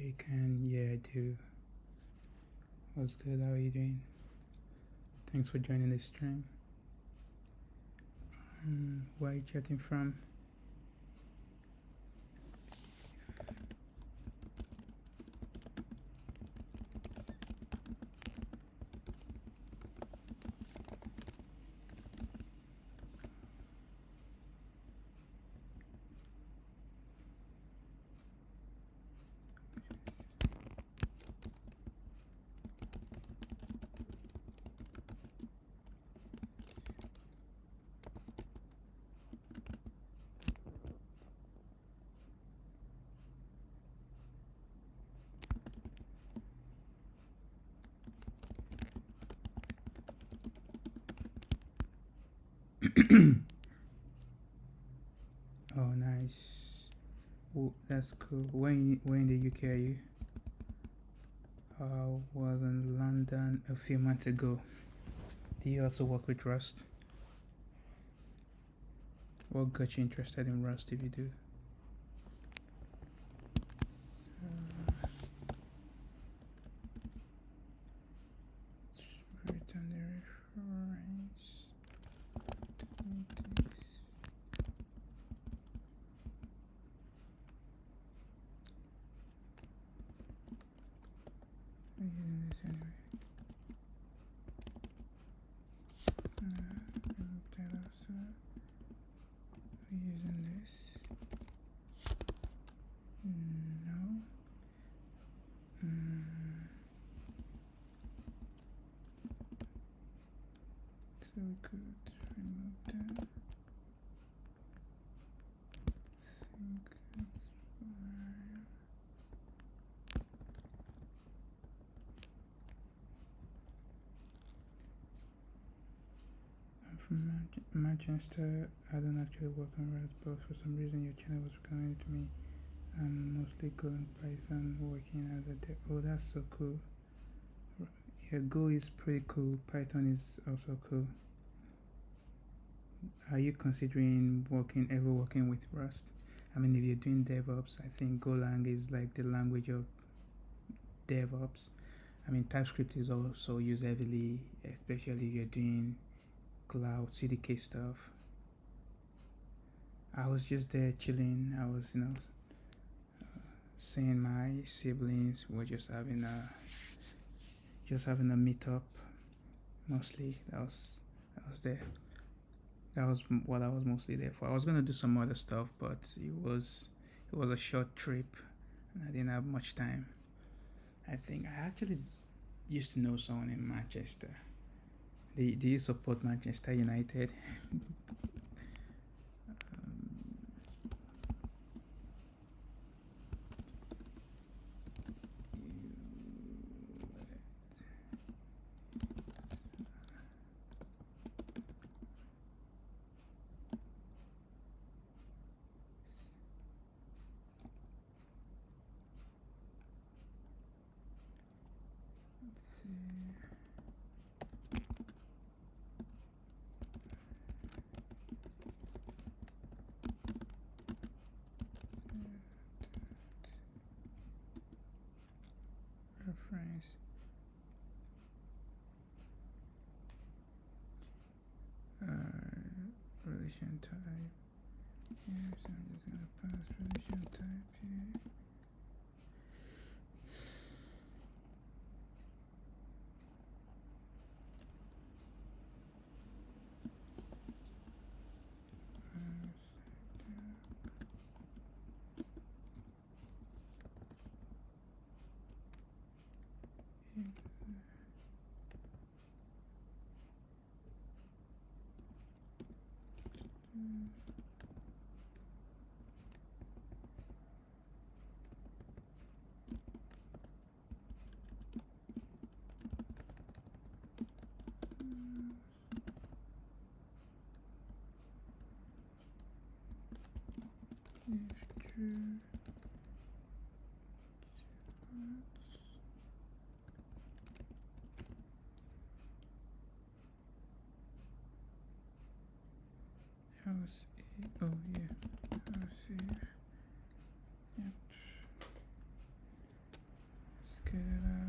Shaken, yeah, I do. What's good? How are you doing? Thanks for joining the stream. Where are you chatting from? Oh, nice. Oh, that's cool. When in the UK are you? I was in London a few months ago. Do you also work with Rust? What got you interested in Rust if you do? Return the reference. I'm using this anyway. We're using this. No. So we could remove that. Think that's fine. I'm from Manchester. I don't actually work on Rust, but for some reason your channel was recommended to me. I'm mostly Go and Python, working as a dev. Oh, that's so cool. Yeah, Go is pretty cool. Python is also cool. Are you considering ever working with Rust? I mean, if you're doing DevOps, I think Golang is like the language of DevOps. I mean, TypeScript is also used heavily, especially if you're doing cloud CDK stuff. I was just there chilling. I was, seeing my siblings. We were just having a meetup. Mostly, that was there. That was what I was mostly there for. I was gonna do some other stuff, but it was a short trip, and I didn't have much time. I think I actually used to know someone in Manchester. Do you support Manchester United? Let's see. Reference. Relation type. Yes, I'm just gonna pass relation type here. If true. House A. Oh yeah. House A. Yep. get it out.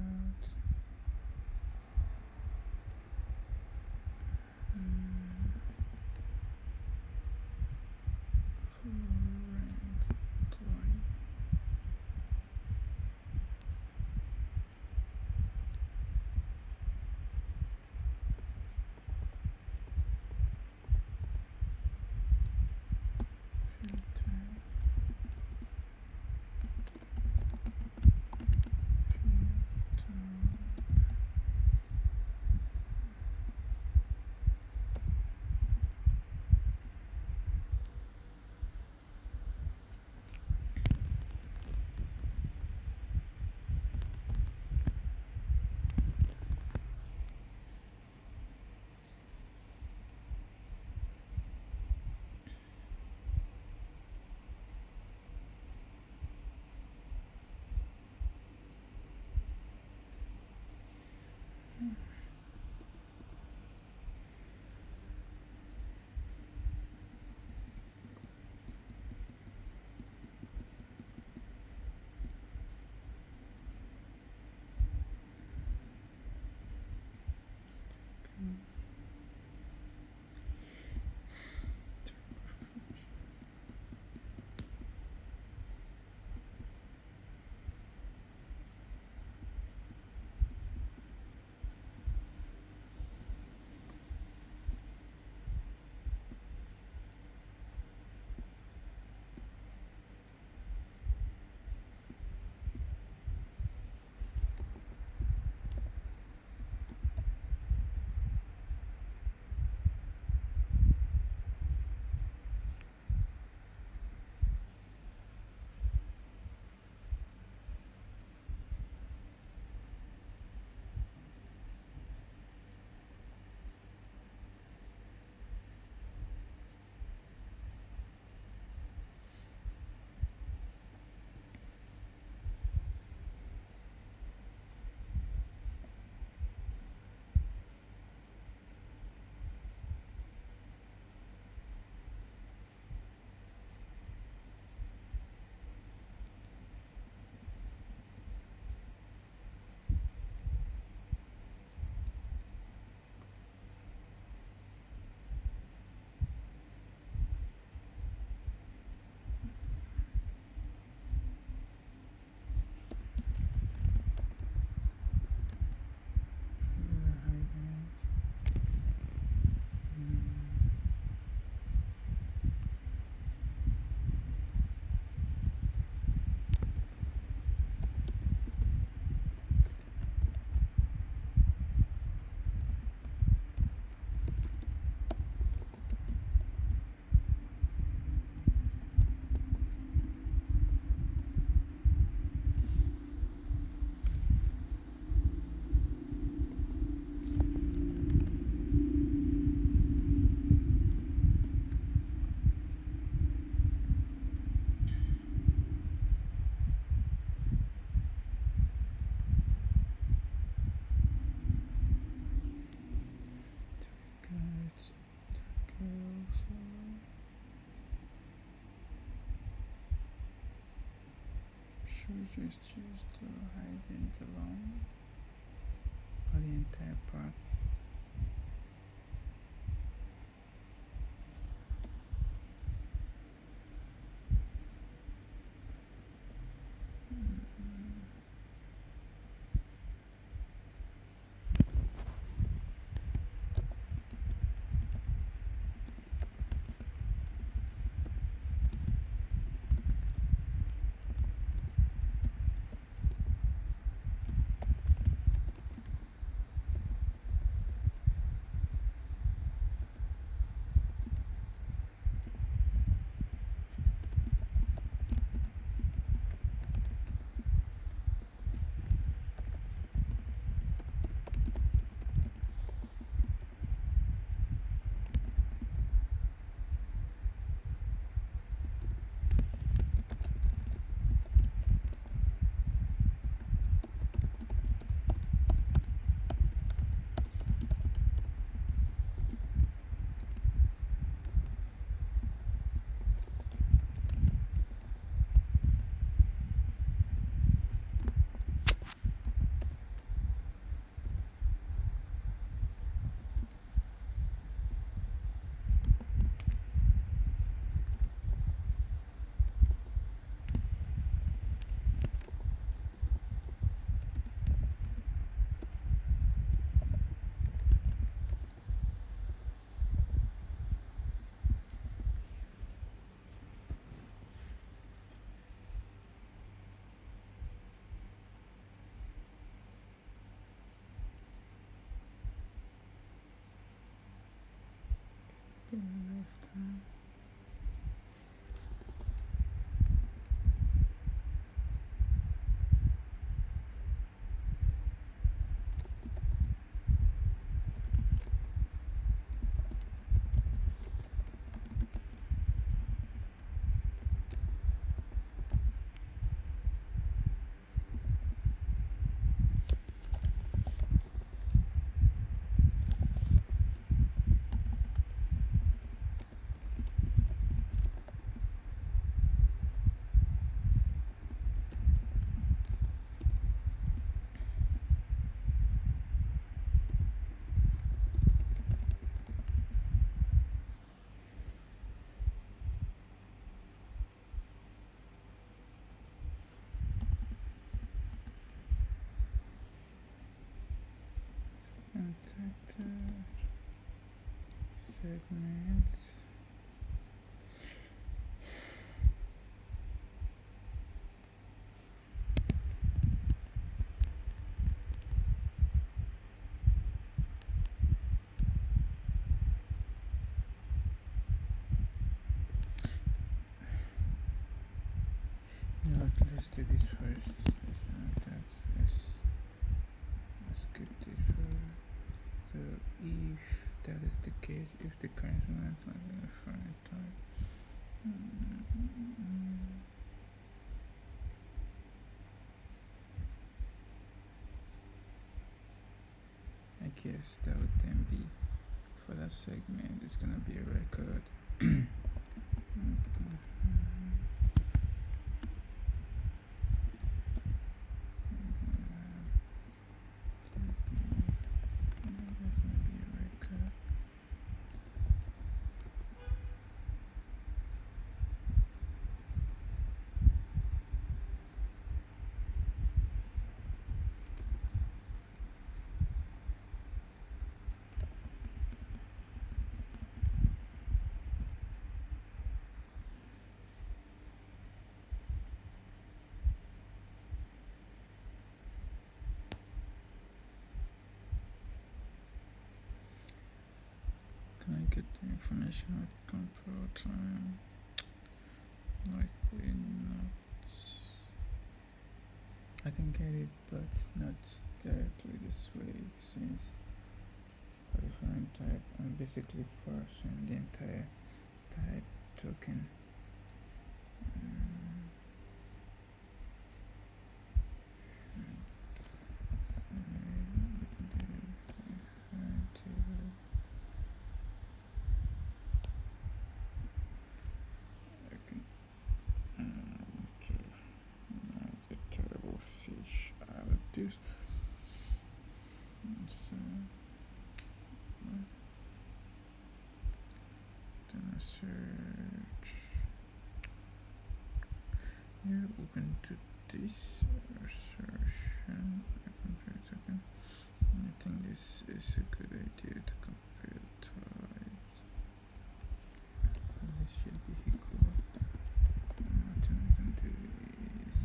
Should we just choose to hide it alone or the entire path? left hand. Contact segments. No, let's do this first. Let's get this first. So if that is the case, if the current one is in the front type, I guess that would then be for that segment. It's gonna be a record. Can I get the information at control time? Likely not. I can get it, but not directly this way, since for the foreign type, I'm basically parsing the entire type token. Fish out of this. So then I search. Yeah, we can do this assertion. I think this is a good idea to compare types. This should be equal. Nothing I can do is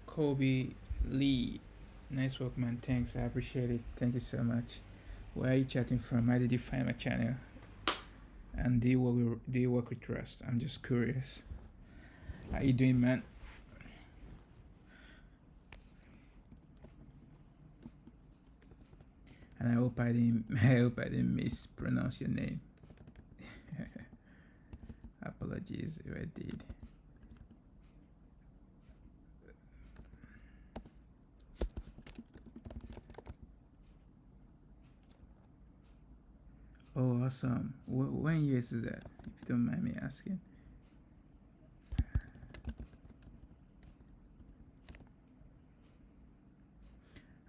Kobe Lee, nice work, man. Thanks, I appreciate it. Thank you so much. Where are you chatting from? How did you find my channel? And do you work with Rust? I'm just curious. How you doing, man? And I hope I didn't mispronounce your name. Apologies if I did. Oh, awesome. When years is that, if you don't mind me asking?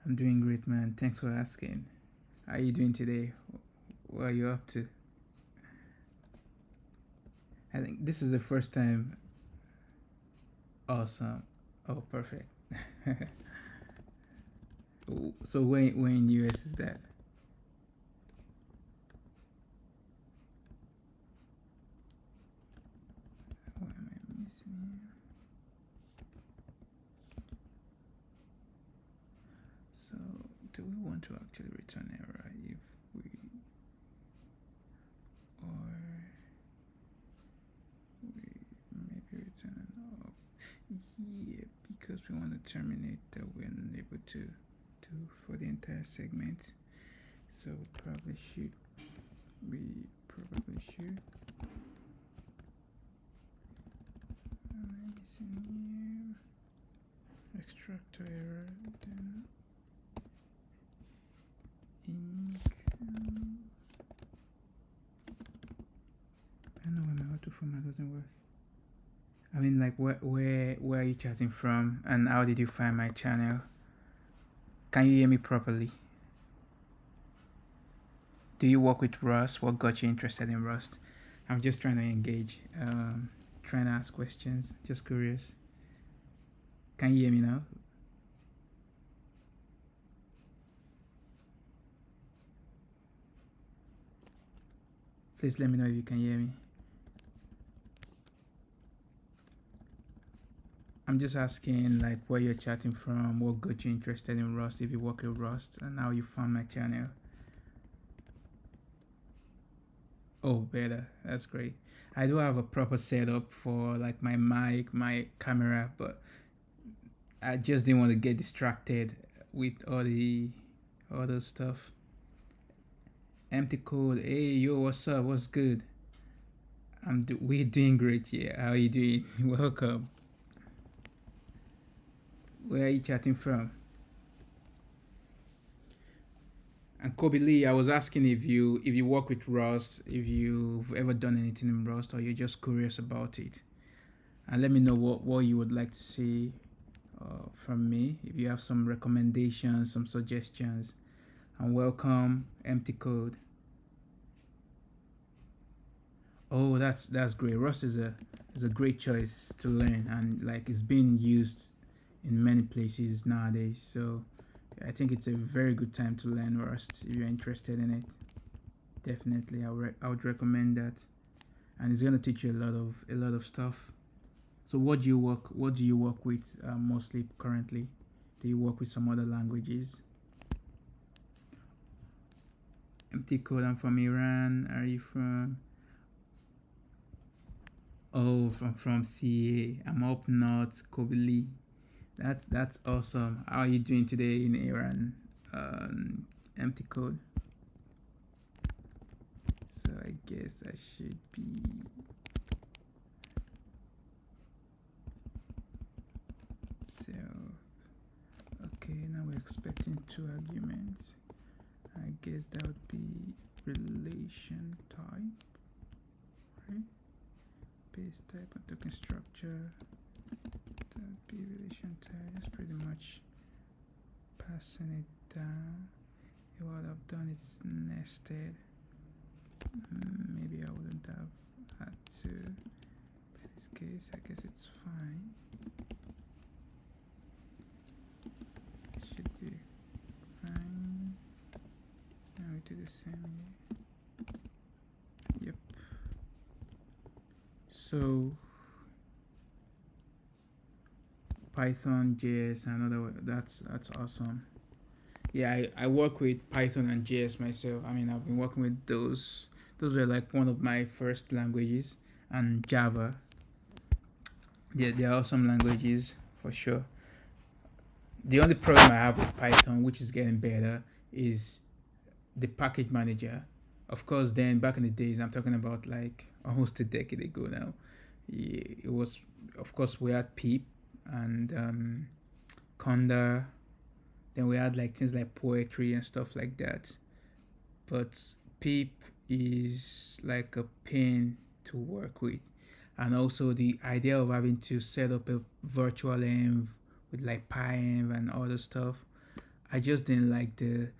I'm doing great, man. Thanks for asking. How are you doing today? What are you up to? I think this is the first time. Awesome. Oh, perfect. So when US is that? What am I missing here? So do we want to actually return error if we or we maybe return an up? Yeah, because we want to terminate that we're unable to do for the entire segment. So we probably should. Missing here. Extractor error, then income. I don't know when my auto format doesn't work. I mean, like, where are you chatting from, and how did you find my channel? Can you hear me properly? Do you work with Rust? What got you interested in Rust? I'm just trying to engage, trying to ask questions. Just curious. Can you hear me now? Please let me know if you can hear me. I'm just asking, like, where you're chatting from, what got you interested in Rust, if you work with Rust, and how you found my channel. Oh, better. That's great. I do have a proper setup for like my mic, my camera, but I just didn't want to get distracted with all the other stuff. Empty code. Hey, yo, what's up? What's good? We're doing great here. How are you doing? Welcome. Where are you chatting from? And Kobe Lee, I was asking if you work with Rust, if you've ever done anything in Rust, or you're just curious about it. And let me know what you would like to see from me. If you have some recommendations, some suggestions, and welcome empty code. Oh, that's great. Rust is a great choice to learn, and like it's being used in many places nowadays. So I think it's a very good time to learn Rust if you're interested in it. Definitely, I would recommend that, and it's gonna teach you a lot of stuff. So what do you work with mostly currently? Do you work with some other languages? Empty code. I'm from Iran. Are you from? Oh, from CA. I'm up north, Kobili. That's awesome. How are you doing today in Iran? Empty code. So I guess I should be. So okay, now we're expecting two arguments. I guess that would be relation type, right? Base type and token structure. That would be relation type. Just pretty much passing it down. What I've done it's nested. Maybe I wouldn't have had to. In this case, I guess it's fine. It should be fine. Now we do the same here. Yep. So Python, JS, another. That's awesome. Yeah, I work with Python and JS myself. I mean, I've been working with those. Those were like one of my first languages, and Java. Yeah, they are awesome languages for sure. The only problem I have with Python, which is getting better, is the package manager. Of course, then back in the days, I'm talking about like almost a decade ago now. It was, of course, we had Pip and Conda. Then we had like things like poetry and stuff like that. But Pip is like a pain to work with, and also the idea of having to set up a virtual env with like PyEnv and other stuff. I just didn't like the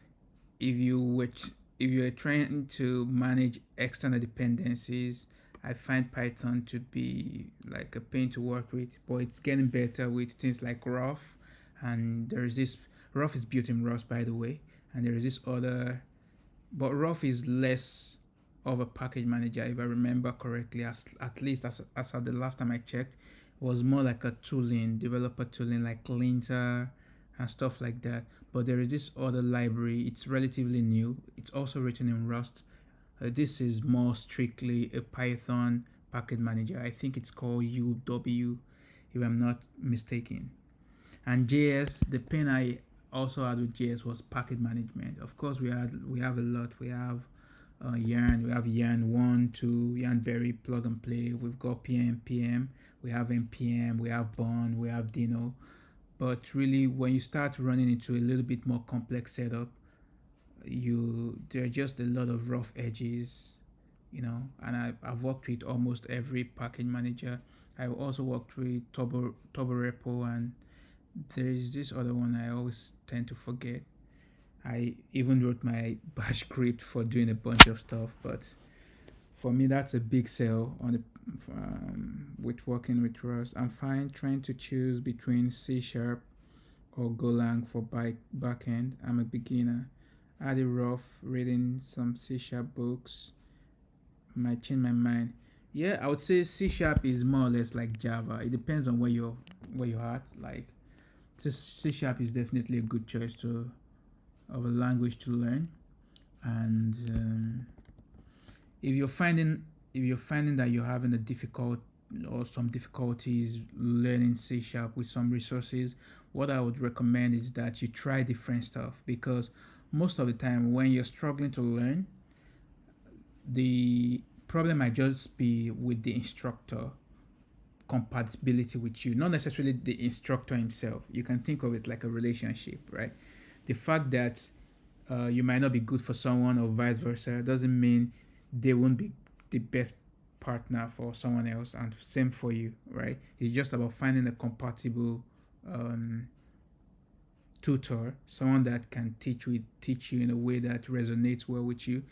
if you were if you're trying to manage external dependencies, I find Python to be like a pain to work with, but it's getting better with things like Rough, and there's this Rough is built in Rust, by the way, and there is this other, but Rough is less of a package manager, if I remember correctly. As at least as of the last time I checked, it was more like a tooling, developer tooling like Linter and stuff like that. But there is this other library. It's relatively new. It's also written in Rust. This is more strictly a Python package manager. I think it's called UW, if I'm not mistaken. And JS, the pain I also had with JS was package management. Of course, we have a lot. We have Yarn, we have Yarn 1, 2, Yarn Berry, plug and play. We've got PM, we have NPM, we have Bond, we have Dino. But really, when you start running into a little bit more complex setup, there are just a lot of rough edges, and I've worked with almost every package manager. I've also worked with Turbo Repo, and there is this other one I always tend to forget. I even wrote my bash script for doing a bunch of stuff, but for me that's a big sell on the with working with Rust. I'm fine trying to choose between C Sharp or Golang for backend. I'm a beginner. I had a rough reading some C Sharp books. Might change my mind. Yeah, I would say C Sharp is more or less like Java. It depends on where you're at. Like C Sharp is definitely a good choice to of a language to learn, and if you're finding that you're having a difficult or some difficulties learning C Sharp with some resources, what I would recommend is that you try different stuff, because most of the time when you're struggling to learn, the problem might just be with the instructor compatibility with you, not necessarily the instructor himself. You can think of it like a relationship, right? The fact that you might not be good for someone or vice versa doesn't mean they won't be the best partner for someone else, and same for you, right? It's just about finding a compatible um, tutor, someone that can teach you in a way that resonates well with you.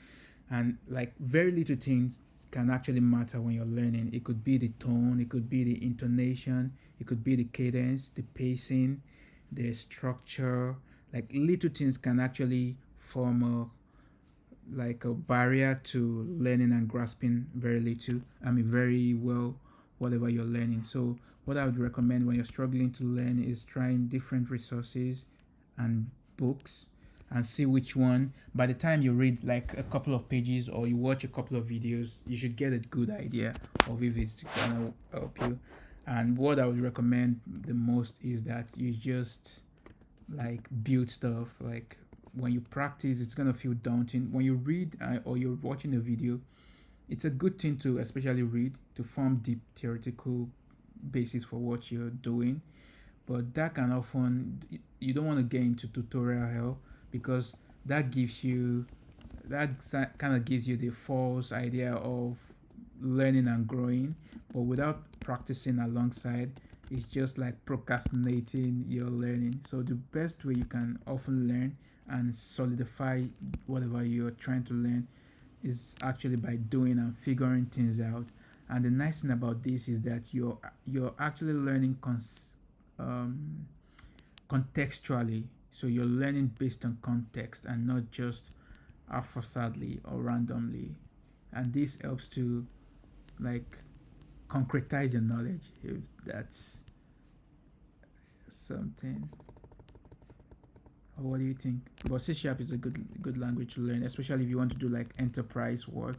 And like very little things can actually matter when you're learning. It could be the tone, it could be the intonation, it could be the cadence, the pacing, the structure. Like little things can actually form a barrier to learning and grasping very little. I mean very well whatever you're learning. So what I would recommend when you're struggling to learn is trying different resources and books, and see which one. By the time you read like a couple of pages or you watch a couple of videos, you should get a good idea of if it's gonna help you. And what I would recommend the most is that you just like build stuff. Like when you practice, it's gonna feel daunting. When you read or you're watching a video, it's a good thing to especially read to form deep theoretical basis for what you're doing. But that can often, you don't want to get into tutorial hell, because that gives you that kind of gives you the false idea of learning and growing, but without practicing alongside, it's just like procrastinating your learning. So the best way you can often learn and solidify whatever you're trying to learn is actually by doing and figuring things out. And the nice thing about this is that you're actually learning um, contextually. So you're learning based on context and not just haphazardly or randomly. And this helps to like concretize your knowledge, if that's something. Or what do you think? But C Sharp is a good language to learn, especially if you want to do like enterprise work.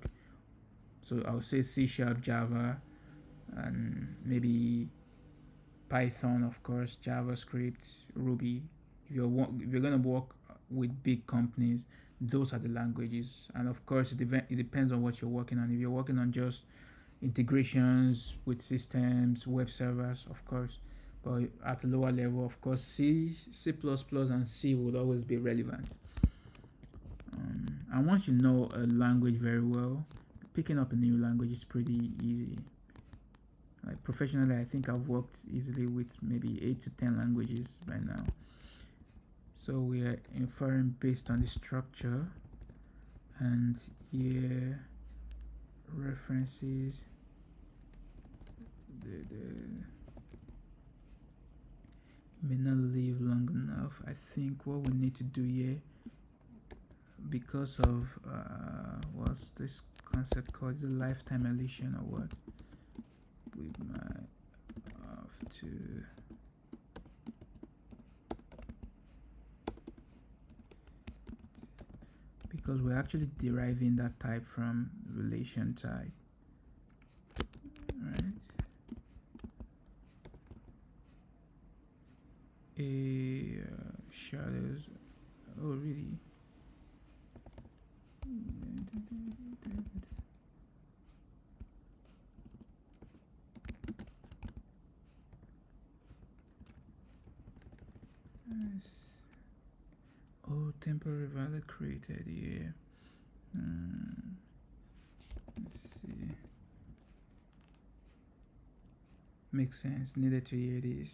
So I would say C Sharp, Java, and maybe Python, of course, JavaScript, Ruby. If you're gonna work with big companies, those are the languages. And of course, it depends on what you're working on. If you're working on just integrations with systems, web servers, of course. But at a lower level, of course, C++, and C would always be relevant. And once you know a language very well, picking up a new language is pretty easy. Like professionally, I think I've worked easily with maybe 8 to 10 languages by now. So we are inferring based on the structure, and here references. may not live long enough. I think what we need to do here, because of what's this concept called, the lifetime illusion or what, we might have to because we're actually deriving that type from relation type, right? A shadows. Oh, really? Nice. Oh, temporary value created here. Let's see. Makes sense. Needed to hear this.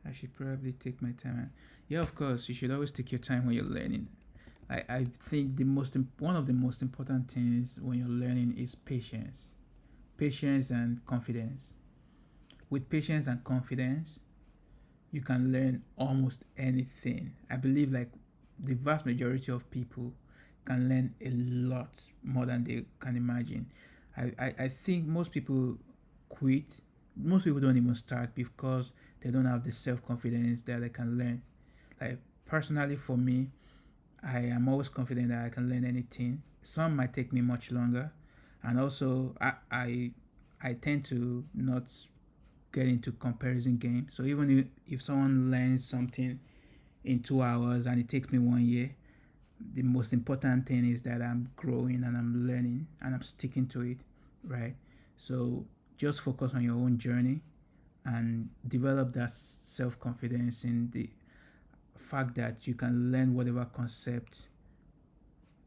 I should probably take my time. Yeah, of course. You should always take your time when you're learning. I think one of the most important things when you're learning is patience. Patience and confidence. With patience and confidence, you can learn almost anything. I believe like the vast majority of people can learn a lot more than they can imagine. I think most people quit. Most people don't even start because they don't have the self confidence that they can learn. Like personally for me, I am always confident that I can learn anything. Some might take me much longer, and also I tend to not get into comparison game. So even if someone learns something in 2 hours and it takes me 1 year, the most important thing is that I'm growing and I'm learning and I'm sticking to it, right? So just focus on your own journey and develop that self confidence in the fact that you can learn whatever concept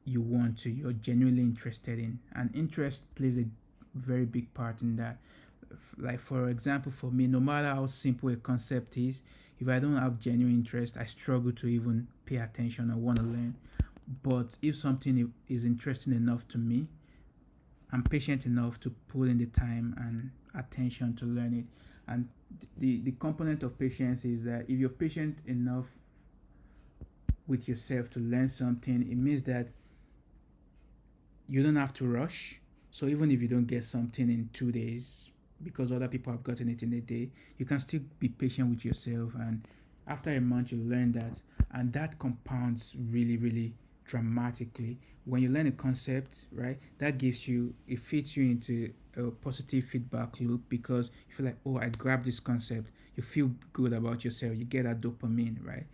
you want to, you're genuinely interested in. And interest plays a very big part in that. Like, for example, for me, no matter how simple a concept is, if I don't have genuine interest, I struggle to even pay attention or want to learn. But if something is interesting enough to me, I'm patient enough to put in the time and attention to learn it. And the component of patience is that if you're patient enough with yourself to learn something, it means that you don't have to rush. So even if you don't get something in 2 days, because other people have gotten it in a day, you can still be patient with yourself. And after a month, you learn that. And that compounds really, really dramatically. When you learn a concept, right, that gives you, it fits you into a positive feedback loop because you feel like, oh, I grabbed this concept. You feel good about yourself. You get that dopamine, right?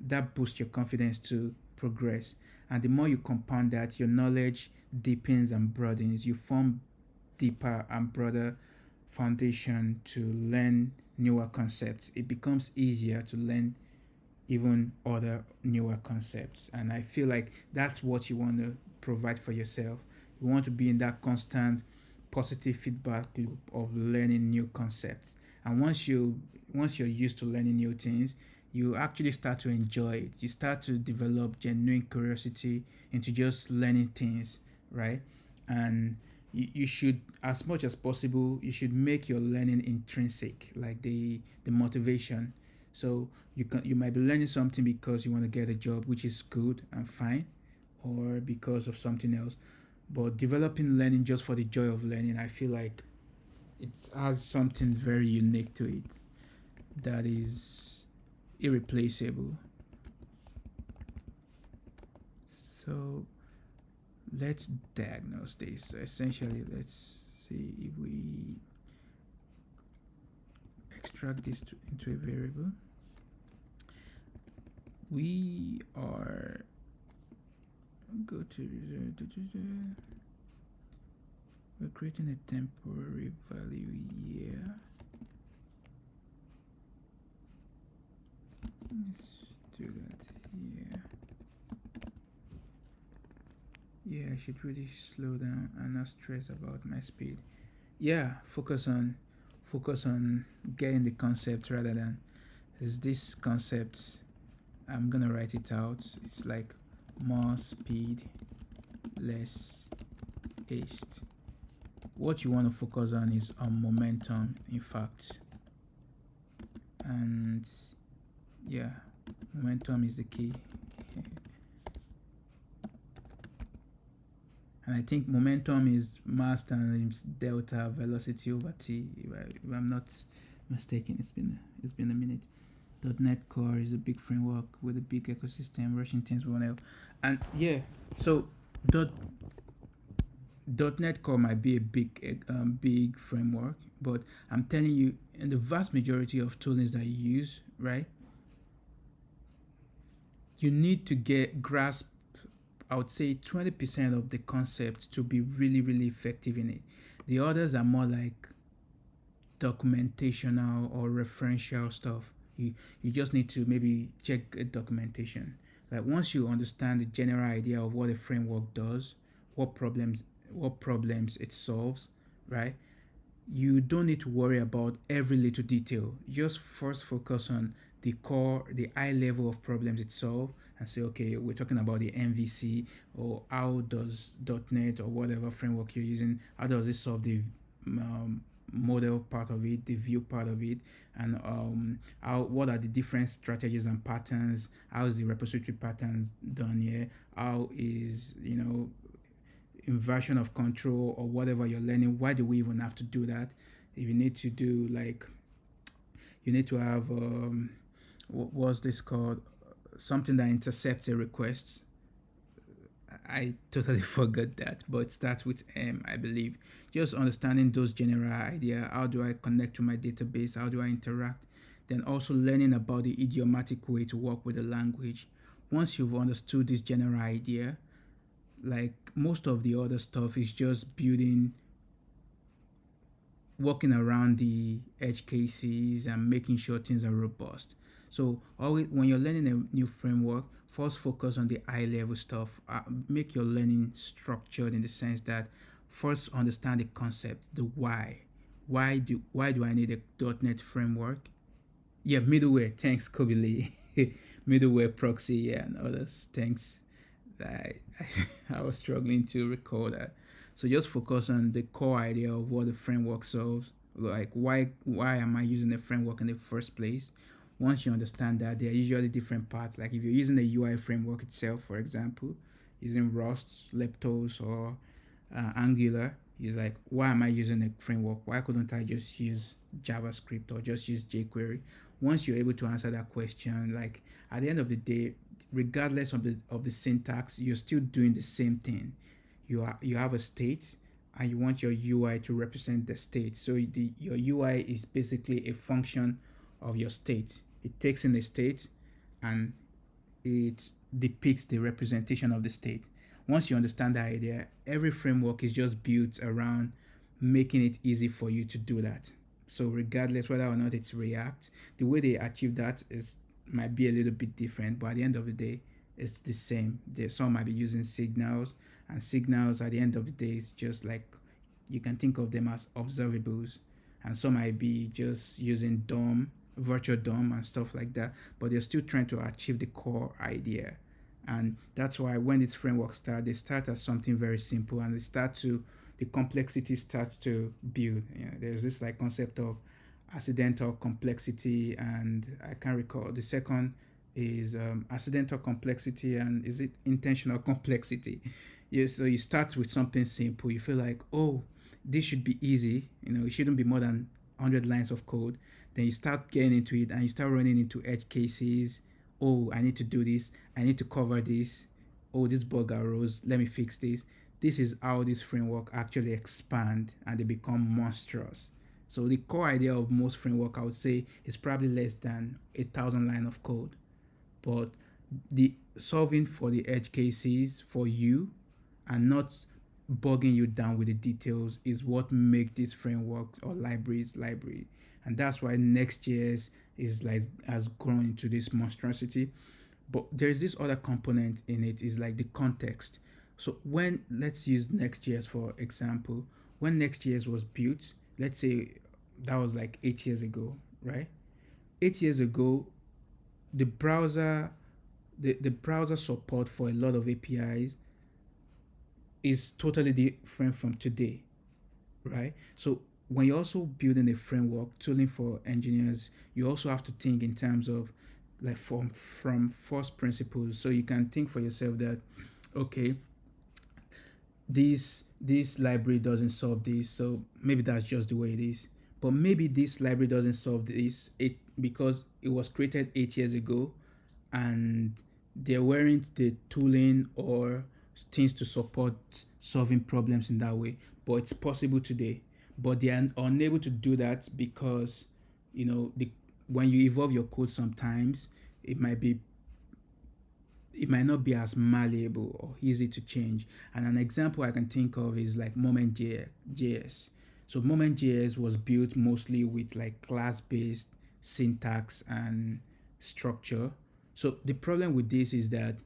That boosts your confidence to progress. And the more you compound that, your knowledge deepens and broadens. You form deeper and broader foundation to learn newer concepts. It becomes easier to learn even other newer concepts. And I feel like that's what you want to provide for yourself. You want to be in that constant positive feedback loop of learning new concepts. And once you're used to learning new things, you actually start to enjoy it. You start to develop genuine curiosity into just learning things, right? And you should, as much as possible, you should make your learning intrinsic, like the motivation. So you might be learning something because you want to get a job, which is good and fine, or because of something else. But developing learning just for the joy of learning, I feel like it has something very unique to it that is irreplaceable. So let's diagnose this. So essentially, let's see if we extract this into a variable. We are go to we're creating a temporary value here. Let's do that here. Yeah, I should really slow down and not stress about my speed. Yeah, focus on getting the concept rather than is this concept. I'm gonna write it out. It's like more speed, less haste. what you want to focus on is on momentum, in fact. And yeah, momentum is the key. And I think momentum is mass times delta velocity over t. If I'm not mistaken, it's been a minute. .NET Core is a big framework with a big ecosystem, rushing things one out. And yeah, so dot .NET Core might be a big framework, but I'm telling you, in the vast majority of toolings that you use, right, you need to get grasp, I would say 20% of the concepts to be really, really effective in it. The others are more like documentational or referential stuff. You just need to maybe check a documentation. Like once you understand the general idea of what a framework does, what problems what problems it solves, right? You don't need to worry about every little detail. Just first focus on the core, the high level of problems it solves, and say, okay, we're talking about the MVC, or how does .NET or whatever framework you're using, how does it solve the um, model part of it, the view part of it, and how what are the different strategies and patterns? How is the repository patterns done here? How is inversion of control or whatever you're learning? Why do we even have to do that? If you need to do like, you need to have what's this called, something that intercepts a request. I totally forgot that, but it starts with M, I believe. Just understanding those general idea. How do I connect to my database? How do I interact? Then also learning about the idiomatic way to work with the language. Once you've understood this general idea, like most of the other stuff is just building, working around the edge cases and making sure things are robust. So always when you're learning a new framework, first focus on the high level stuff. Make your learning structured in the sense that first understand the concept, the why. Why do I need a .NET framework? Yeah, middleware. Thanks, Kobe Lee. Middleware proxy, yeah, and others. Thanks. I, I was struggling to recall that. So just focus on the core idea of what the framework solves. Like why am I using the framework in the first place? Once you understand that, there are usually different parts. Like if you're using the UI framework itself, for example, using Rust, Leptos, or Angular, is like, why am I using a framework? Why couldn't I just use JavaScript or just use jQuery? Once you're able to answer that question, like at the end of the day, regardless of the syntax, you're still doing the same thing. You have a state, and you want your UI to represent the state. So your UI is basically a function of your state. It takes in the state, and it depicts the representation of the state. Once you understand that idea, every framework is just built around making it easy for you to do that. So regardless whether or not it's React, the way they achieve that is might be a little bit different, but at the end of the day, it's the same. Some might be using signals, and signals at the end of the day is just like, you can think of them as observables, and some might be just using DOM, virtual DOM, and stuff like that, but they're still trying to achieve the core idea. And that's why when these frameworks start, they start as something very simple, and the complexity starts to build. There's this like concept of accidental complexity, and I can't recall the second is accidental complexity, and is it intentional complexity? Yeah, so you start with something simple. You feel like, oh, this should be easy. It shouldn't be more than 100 lines of code. Then you start getting into it, and you start running into edge cases. Oh, I need to do this. I need to cover this. Oh, this bug arose. Let me fix this. This is how this framework actually expand, and they become monstrous. So the core idea of most framework, I would say, is probably less than 1,000 line of code. But the solving for the edge cases for you, and not bogging you down with the details, is what make these frameworks or libraries. And that's why Next.js is like has grown into this monstrosity. But there's this other component in it, is like the context. So when, let's use Next.js for example. When Next.js was built, let's say that was like 8 years ago, right? 8 years ago, the browser the browser support for a lot of APIs is totally different from today. right? So when you're also building a framework tooling for engineers, you also have to think in terms of like from first principles. So you can think for yourself that okay, this library doesn't solve this, so maybe that's just the way it is. But maybe this library doesn't solve this it because it was created 8 years ago, and there weren't the tooling or things to support solving problems in that way. But it's possible today. But they are unable to do that because when you evolve your code, sometimes it might be it might not be as malleable or easy to change. And an example I can think of is like Moment.js. So Moment.js was built mostly with like class-based syntax and structure. So the problem with this is that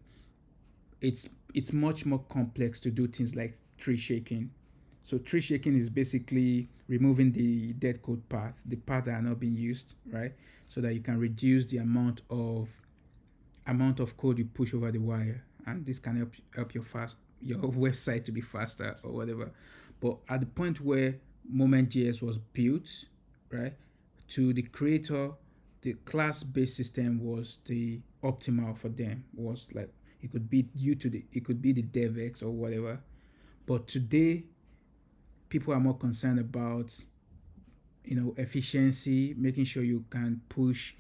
it's it's much more complex to do things like tree shaking. So tree shaking is basically removing the dead code path, the path that are not being used, right? So that you can reduce the amount of code you push over the wire, and this can help your website to be faster or whatever. But at the point where Moment.js was built, right, to the creator, the class-based system was the optimal for them. Was like it could be the DevX or whatever. But today, people are more concerned about efficiency, making sure you can push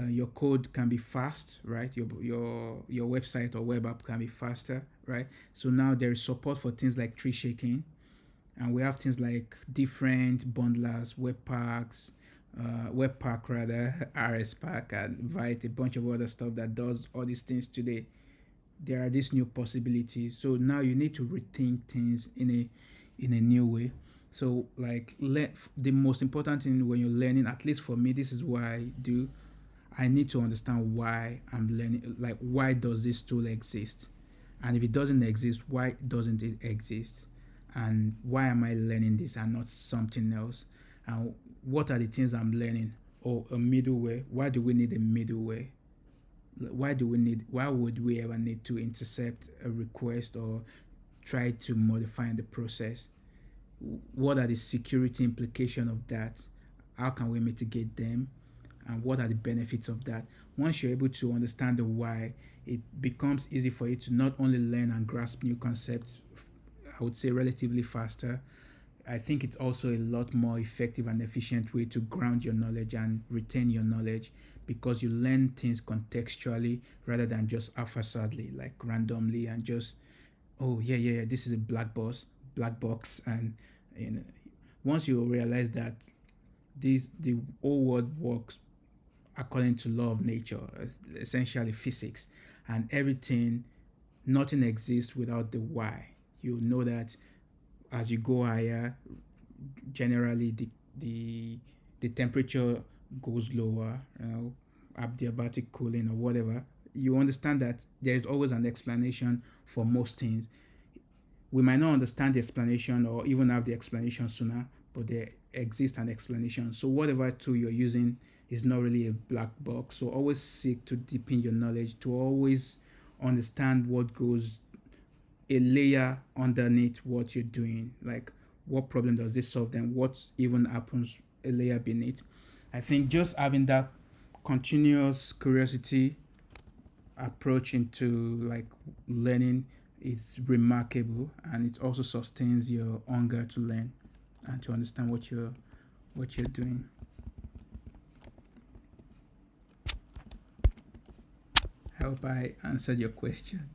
your code can be fast, right? Your website or web app can be faster, right? So now there is support for things like tree shaking, and we have things like different bundlers, webpack rather, rspack, and Vite, a bunch of other stuff that does all these things today. There are these new possibilities, so now you need to rethink things in a new way. So like the most important thing when you're learning, at least for me, this is what I do. I need to understand why I'm learning, like why does this tool exist, and if it doesn't exist, why doesn't it exist, and why am I learning this and not something else, and what are the things I'm learning, or a middleware. Why do we need a middleware? Why would we ever need to intercept a request or try to modify the process? What are the security implications of that? How can we mitigate them? And what are the benefits of that? Once you're able to understand the why, it becomes easy for you to not only learn and grasp new concepts, I would say relatively faster. I think it's also a lot more effective and efficient way to ground your knowledge and retain your knowledge, because you learn things contextually rather than just haphazardly, like randomly, and just oh yeah, this is a black box, and you know, once you realize that the whole world works according to law of nature, essentially physics, and everything, nothing exists without the why. You know that as you go higher, generally the temperature goes lower, adiabatic cooling or whatever. You understand that there is always an explanation for most things. We might not understand the explanation or even have the explanation sooner, but there exists an explanation. So whatever tool you're using is not really a black box. So always seek to deepen your knowledge, to always understand what goes a layer underneath what you're doing. Like what problem does this solve, then what even happens a layer beneath. I think just having that continuous curiosity approach into like learning is remarkable, and it also sustains your hunger to learn and to understand what you're doing. I hope I answered your question.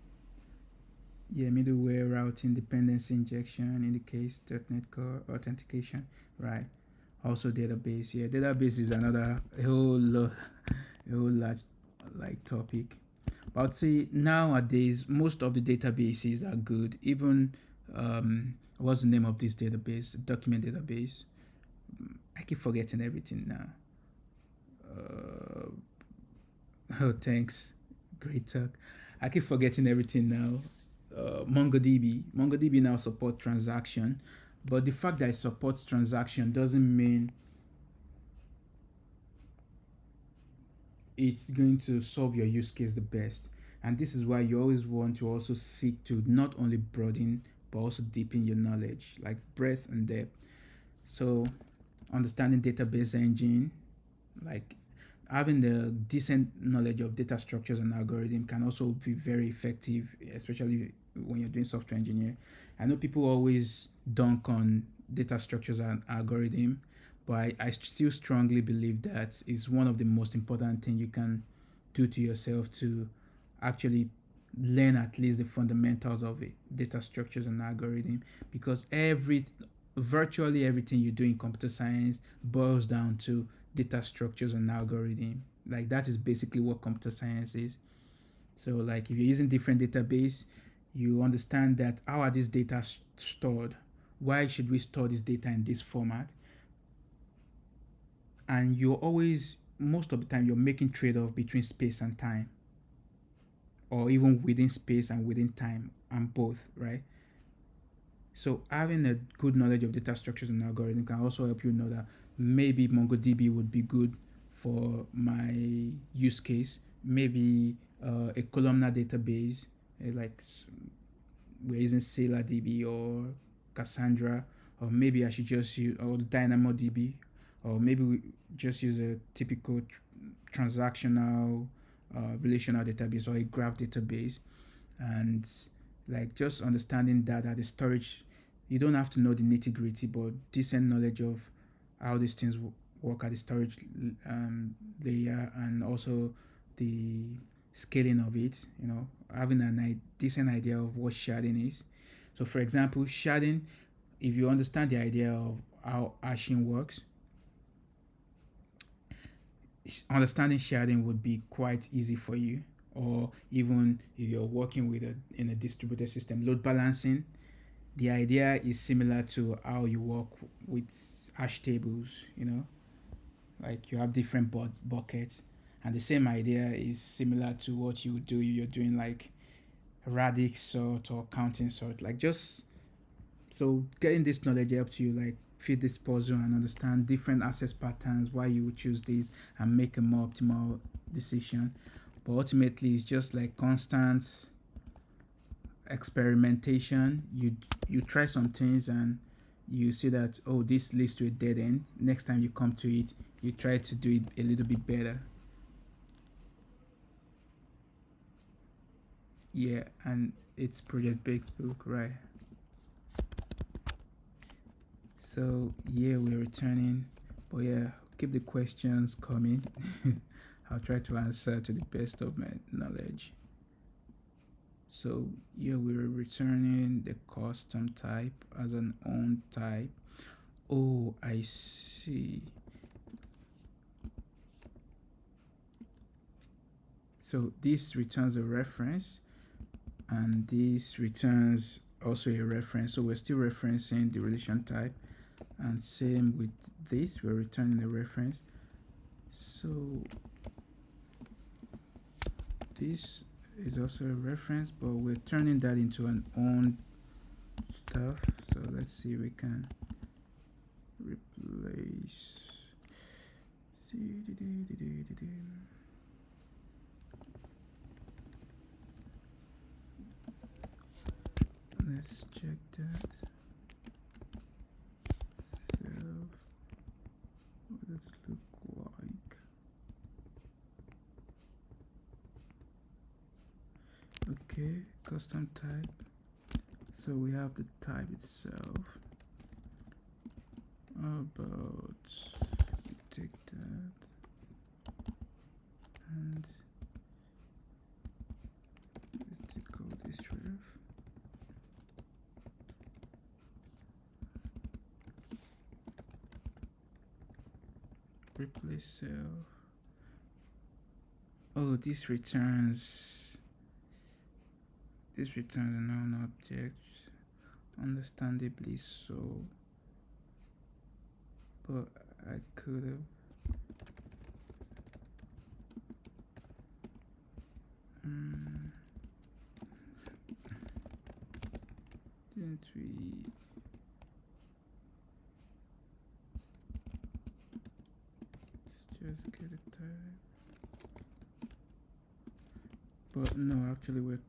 Yeah, middleware routing, dependency injection, in the case .NET Core authentication, right? Also database. Yeah, database is another a whole lot, a whole large like topic. But I'd say nowadays most of the databases are good. Even what's the name of this database? Document database. I keep forgetting everything now. Oh, thanks. Great talk. I keep forgetting everything now. MongoDB now support transaction, but the fact that it supports transaction doesn't mean it's going to solve your use case the best. And this is why you always want to also seek to not only broaden but also deepen your knowledge, like breadth and depth. So understanding database engine, like having the decent knowledge of data structures and algorithm can also be very effective, especially when you're doing software engineer. I know people always dunk on data structures and algorithm, but I still strongly believe that is one of the most important thing you can do to yourself to actually learn at least the fundamentals of it, data structures and algorithm, because virtually everything you do in computer science boils down to data structures and algorithm. Like that is basically what computer science is. So like if you're using different database, you understand that how are these data stored, why should we store this data in this format, and you're always, most of the time, you're making trade-off between space and time, or even within space and within time, and both, right? So having a good knowledge of data structures and algorithm can also help you know that maybe MongoDB would be good for my use case. Maybe a columnar database, like we're using SailorDB or Cassandra, or maybe I should just use or DynamoDB, or maybe we just use a typical transactional relational database or a graph database. And like just understanding that at the storage, you don't have to know the nitty gritty, but decent knowledge of how these things work at the storage layer, and also the scaling of it, having a decent idea of what sharding is. So for example, sharding, if you understand the idea of how hashing works, understanding sharding would be quite easy for you. Or even if you're working with in a distributed system, load balancing, the idea is similar to how you work with hash tables. Like you have different buckets, and the same idea is similar to what you do. You're doing like radix sort or counting sort, like just so getting this knowledge helps you like fit this puzzle and understand different access patterns, why you would choose these, and make a more optimal decision. But ultimately it's just like constant experimentation. You try some things and you see that, oh, this leads to a dead end. Next time you come to it, you try to do it a little bit better. Yeah, and it's project based book, right? So yeah, we're returning, but yeah, keep the questions coming. I'll try to answer to the best of my knowledge. So yeah, we're returning the custom type as an own type. Oh, I see. So this returns a reference, and this returns also a reference. So we're still referencing the relation type, and same with this, we're returning a reference. So this is also a reference, but we're turning that into an own stuff. So let's see, we can replace. Let's check that. So what does it look like? Okay, custom type. So we have the type itself. How about we take that and let's take all this ref. Replace self. Oh, this returns a noun object, understandably so, but I could have didn't we let's just get a type. But no, actually we're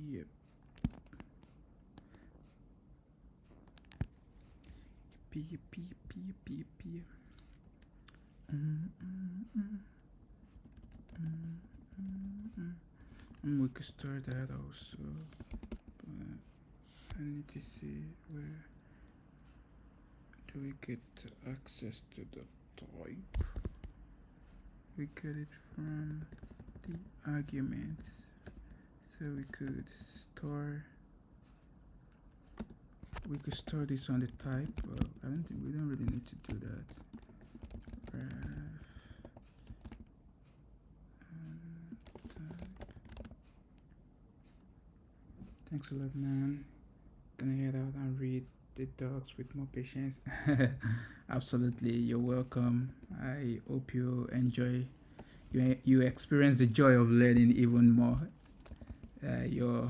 Yep. P. And we could start that also, but I need to see where do we get access to the type. We get it from the arguments, so we could store this on the type. Well, I don't think we don't really need to do that. Thanks a lot, man. Gonna head out and read the docs with more patience. Absolutely, you're welcome. I hope you enjoy. You experience the joy of learning even more. You're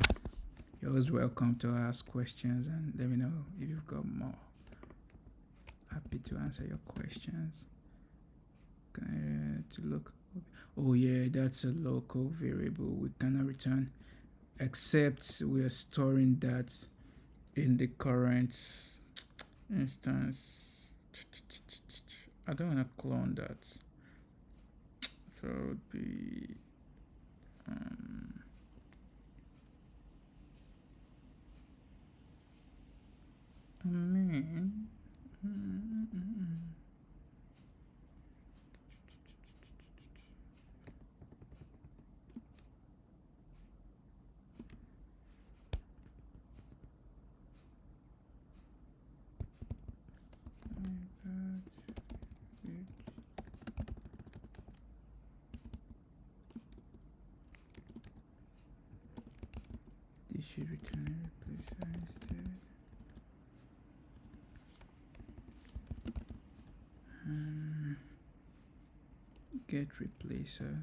always welcome to ask questions and let me know if you've got more. Happy to answer your questions. To look. Oh yeah, that's a local variable we cannot return, except we are storing that in the current instance. I don't want to clone that, so it would be main. This should return a replacer instead. Get replacer.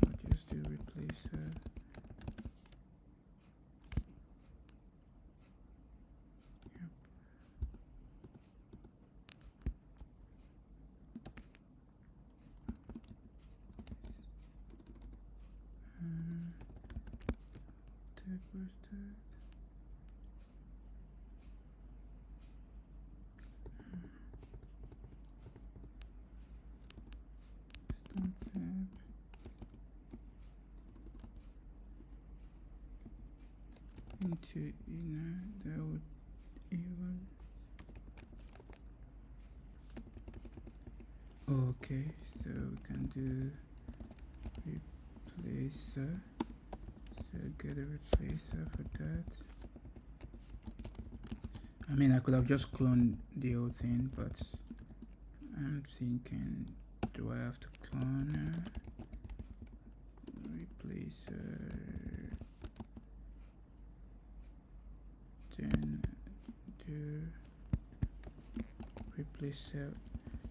I'll just do replacer. Yep. Was that? Stump tab. Into inner, that would even. Okay, so we can do replacer. So get a replacer for that. I mean, I could have just cloned the whole thing, but I'm thinking, do I have to clone replacer? Then do replacer.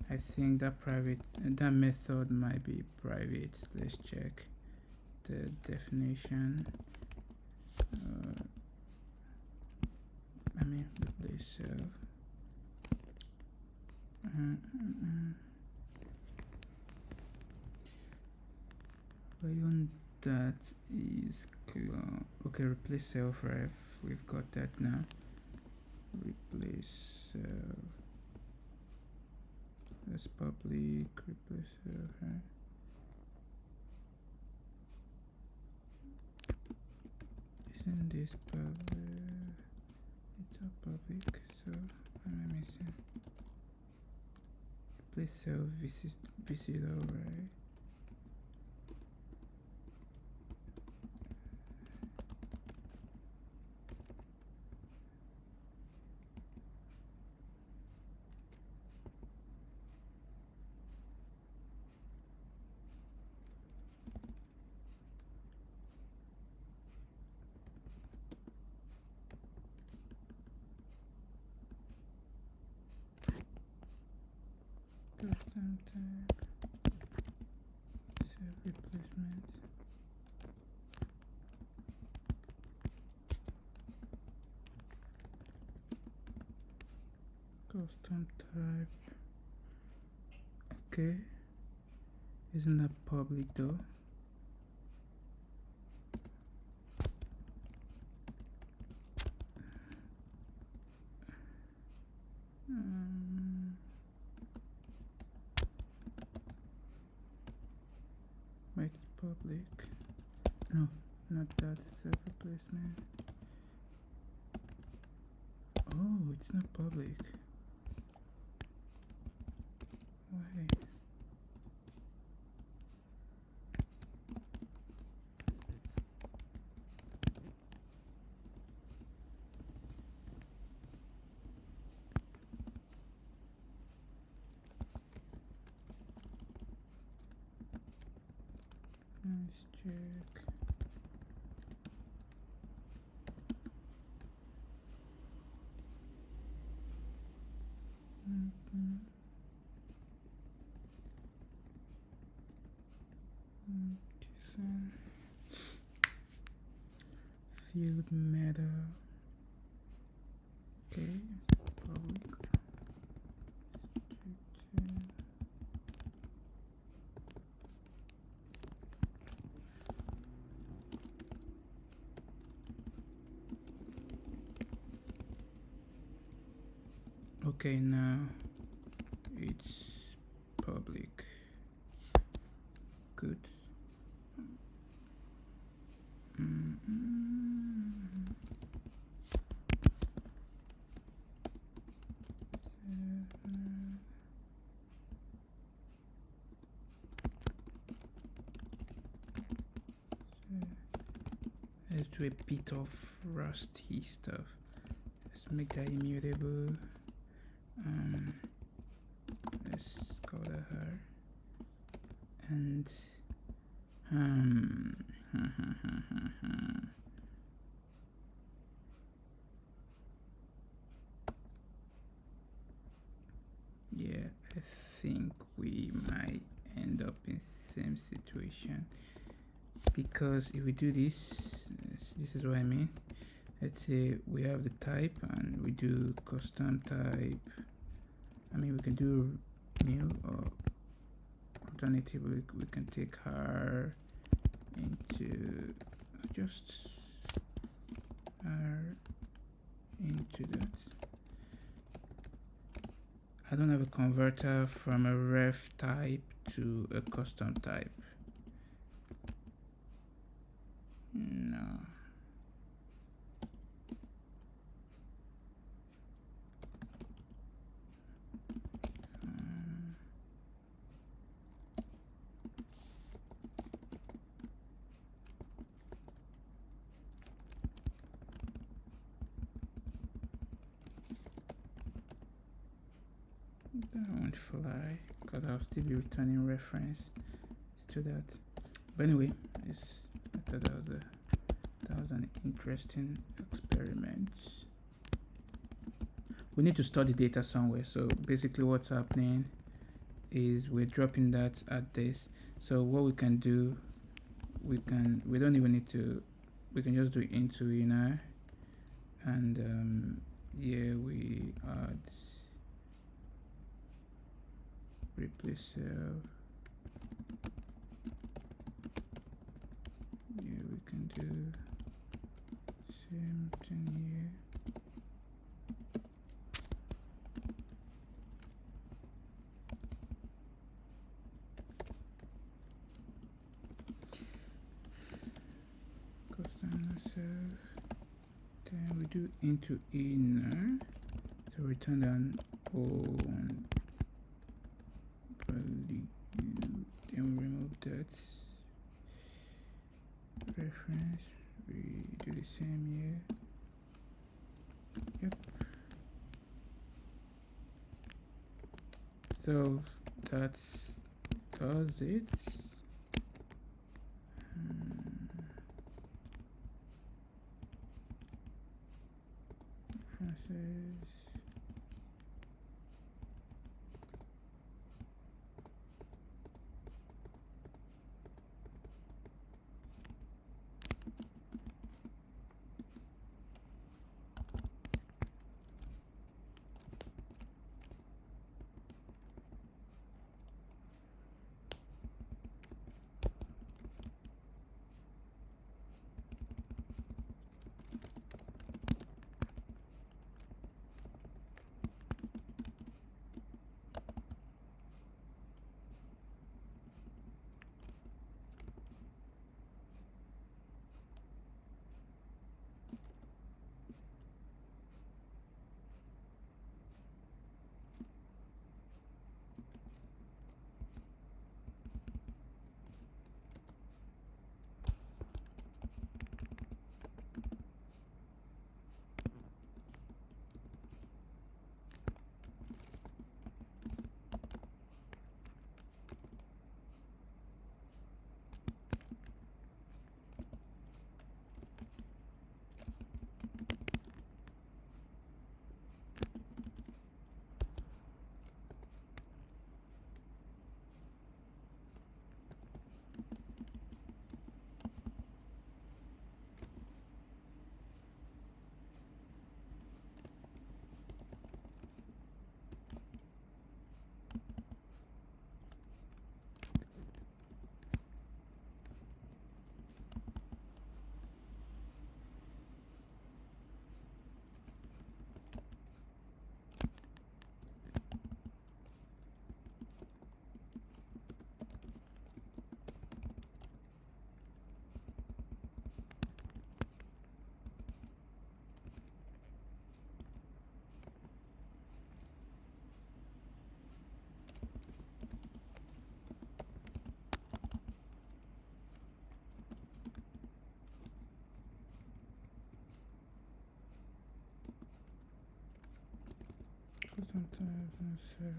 I think that method might be private. Let's check the definition. I mean, replacer. Beyond that is clone. Okay, replace self-ref. We've got that now. Replace self. That's public. Replace self-ref. Isn't this public? It's a public, so what am I missing? Replace self-visit, alright. Custom tag, self replacement. Custom type. Okay, isn't that public though? It's public. No, not that server placement. Oh, it's not public. Why? Let's check. So field meta. Okay, it's public. Okay, now it's public. Good. Let's do a bit of rusty stuff. Let's make that immutable. Let's color her and yeah, I think we might end up in same situation, because if we do this is what I mean. Let's say we have the type and we do custom type. I mean, we can do new, or alternatively we can take her into just her into that. I don't have a converter from a ref type to a custom type. No. That won't fly, because I'll still be returning reference to that. But anyway, I thought that was an interesting experiment. We need to store the data somewhere. So basically what's happening is we're dropping that at this. So what we can do, we don't even need to, we can just do into inner, and yeah, we add replace cell. Yeah, we can do same thing here. Custom self. Then we do into inner. So return down on value. Then we remove that reference. We do the same here. Yep. So that does it. References. sometimes not sure.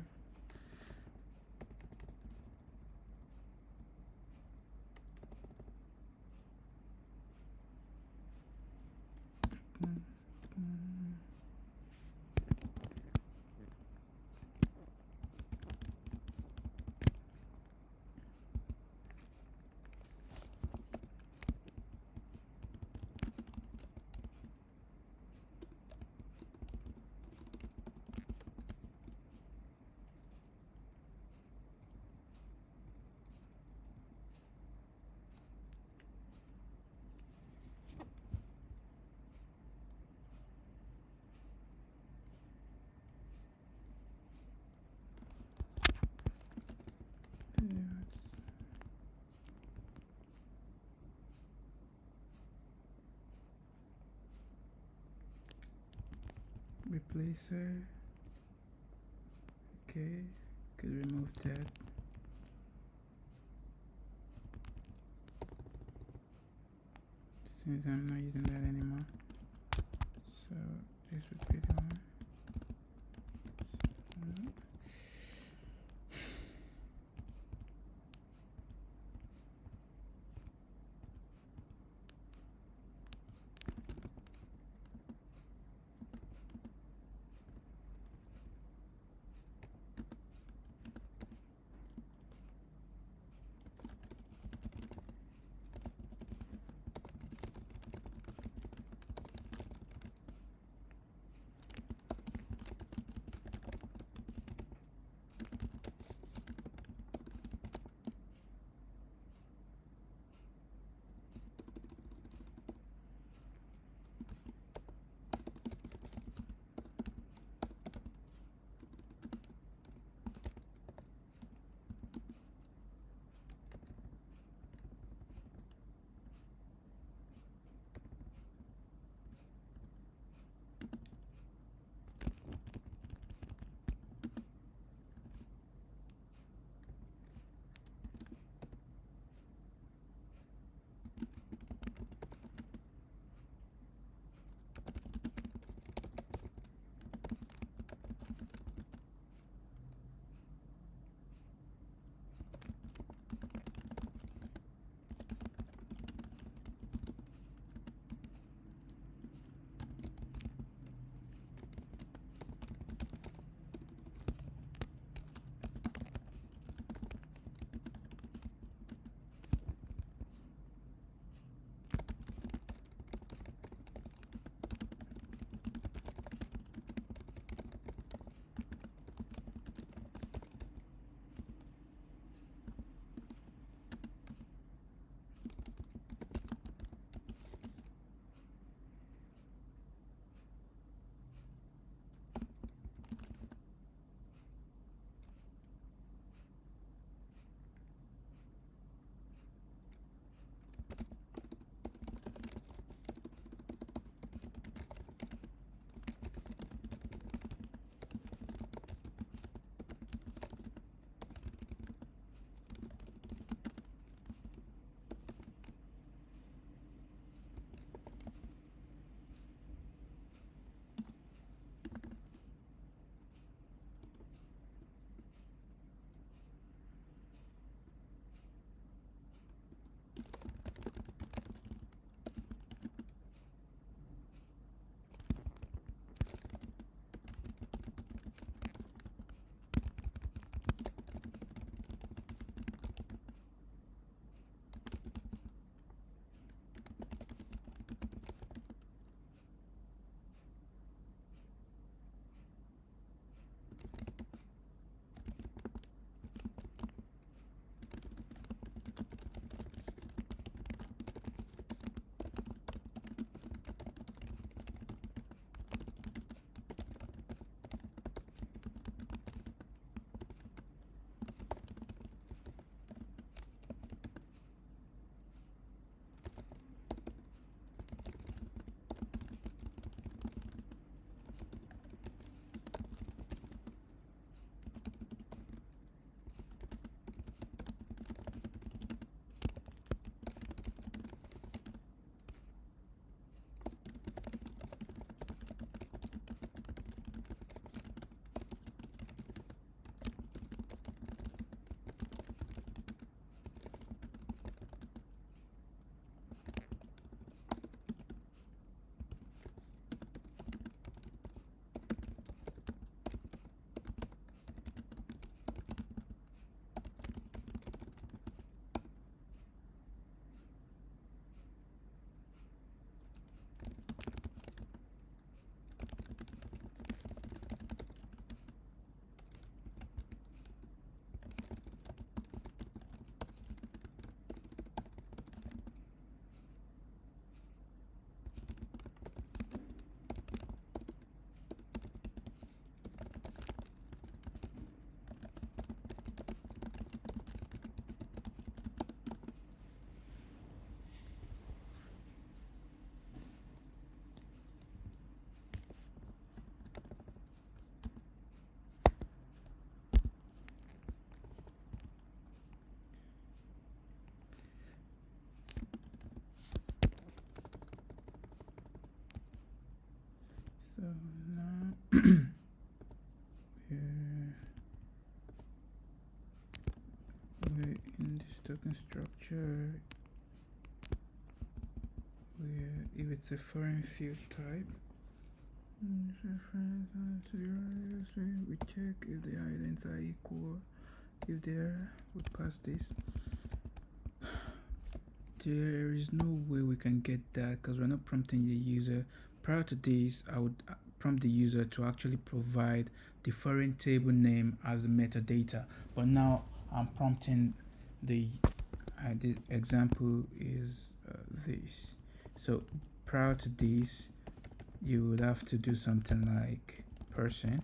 Replacer. Okay, could remove that. Since I'm not using that anymore, so this would be the one. So now we're in this token structure where if it's a foreign field type, we check if the idents are equal. If they are, we pass this. There is no way we can get that because we're not prompting the user. Prior to this, I would prompt the user to actually provide the foreign table name as the metadata, but now I'm prompting the example is this. So prior to this, you would have to do something like person,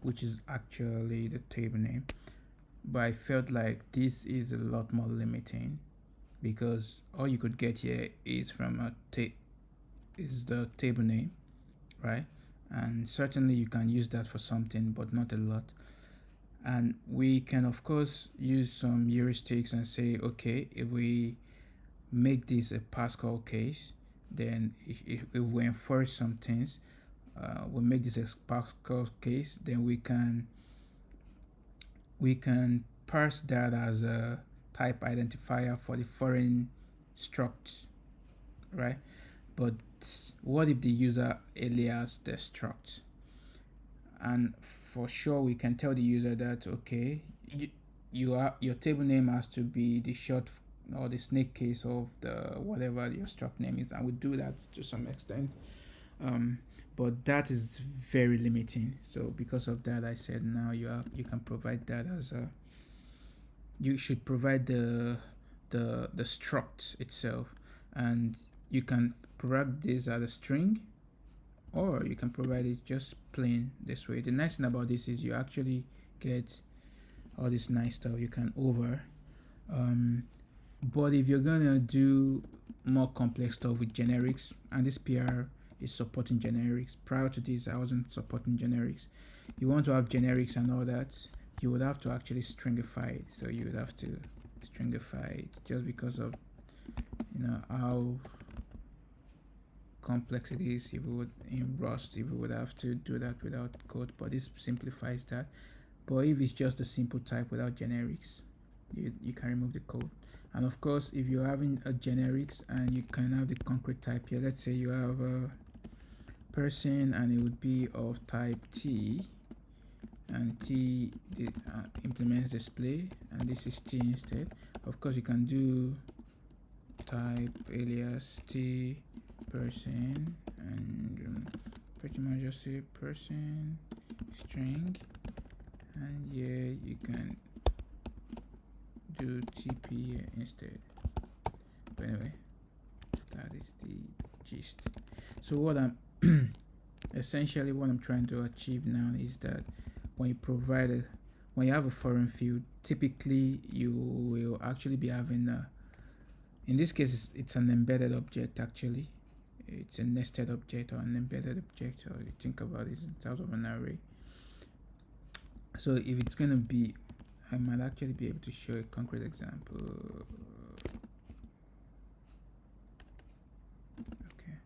which is actually the table name, but I felt like this is a lot more limiting because all you could get here is from is the table name, right? And certainly you can use that for something, but not a lot. And we can of course use some heuristics and say, okay, if we make this a Pascal case, then if we enforce some things, we make this a Pascal case, then we can parse that as a type identifier for the foreign struct, right? But what if the user alias the struct? And for sure we can tell the user that, okay, your table name has to be the short or the snake case of the whatever your struct name is, and we do that to some extent, but that is very limiting. So because of that, I said now you can provide that as a, you should provide the struct itself, and you can provide this as a string, or you can provide it just plain this way. The nice thing about this is you actually get all this nice stuff you can over, but if you're gonna do more complex stuff with generics, and this PR is supporting generics, prior to this I wasn't supporting generics, you want to have generics and all that, you would have to actually stringify it. So you would have to stringify it just because of, you know, how complex it is. If we would in Rust, if we would have to do that without code, but this simplifies that. But if it's just a simple type without generics, you can remove the code. And of course, if you're having a generics and you can have the concrete type here, let's say you have a person and it would be of type T, and T implements display, and this is T instead. Of course, you can do type alias T person, and pretty much just say person string, and yeah, you can do TP here instead. But anyway, that is the gist. So what I'm essentially what I'm trying to achieve now is that when you have a foreign field, typically you will actually be having in this case it's an embedded object. Actually it's a nested object or an embedded object, so you think about it in terms of an array. So if it's gonna be, I might actually be able to show a concrete example. Okay,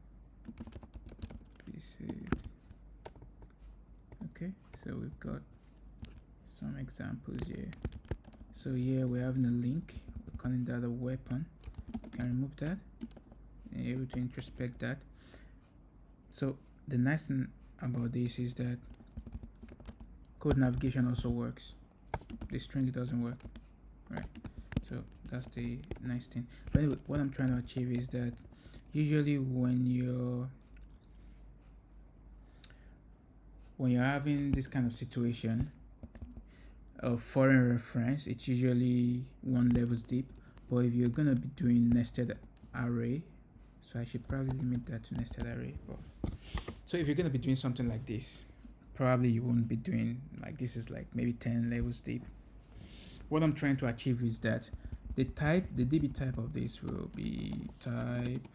pieces. Okay, so we've got some examples here. So here we're having a link, we're calling that a weapon. You can remove that and you're able to introspect that. So the nice thing about this is that code navigation also works. The string doesn't work, right? So that's the nice thing. But anyway, what I'm trying to achieve is that usually when you're having this kind of situation of foreign reference, it's usually one levels deep. But if you're gonna be doing nested array, so I should probably limit that to nested array. So if you're gonna be doing something like this, probably you won't be doing like this, is like maybe 10 levels deep. What I'm trying to achieve is that the DB type of this will be type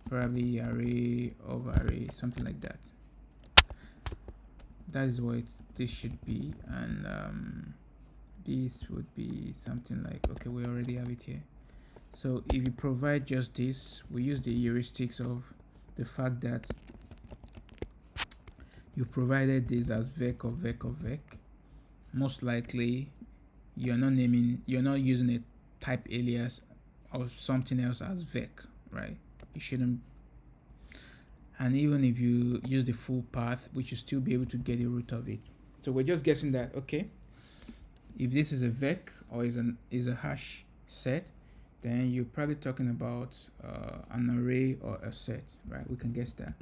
probably array of array, something like that. That is what this should be, and this would be something like, okay, we already have it here. So if you provide just this, we use the heuristics of the fact that you provided this as vec or vec or vec, most likely you're not using a type alias or something else as vec, right? You shouldn't. And even if you use the full path, we should still be able to get the root of it. So we're just guessing that, okay, if this is a vec or is a hash set, then you're probably talking about an array or a set, right? We can guess that.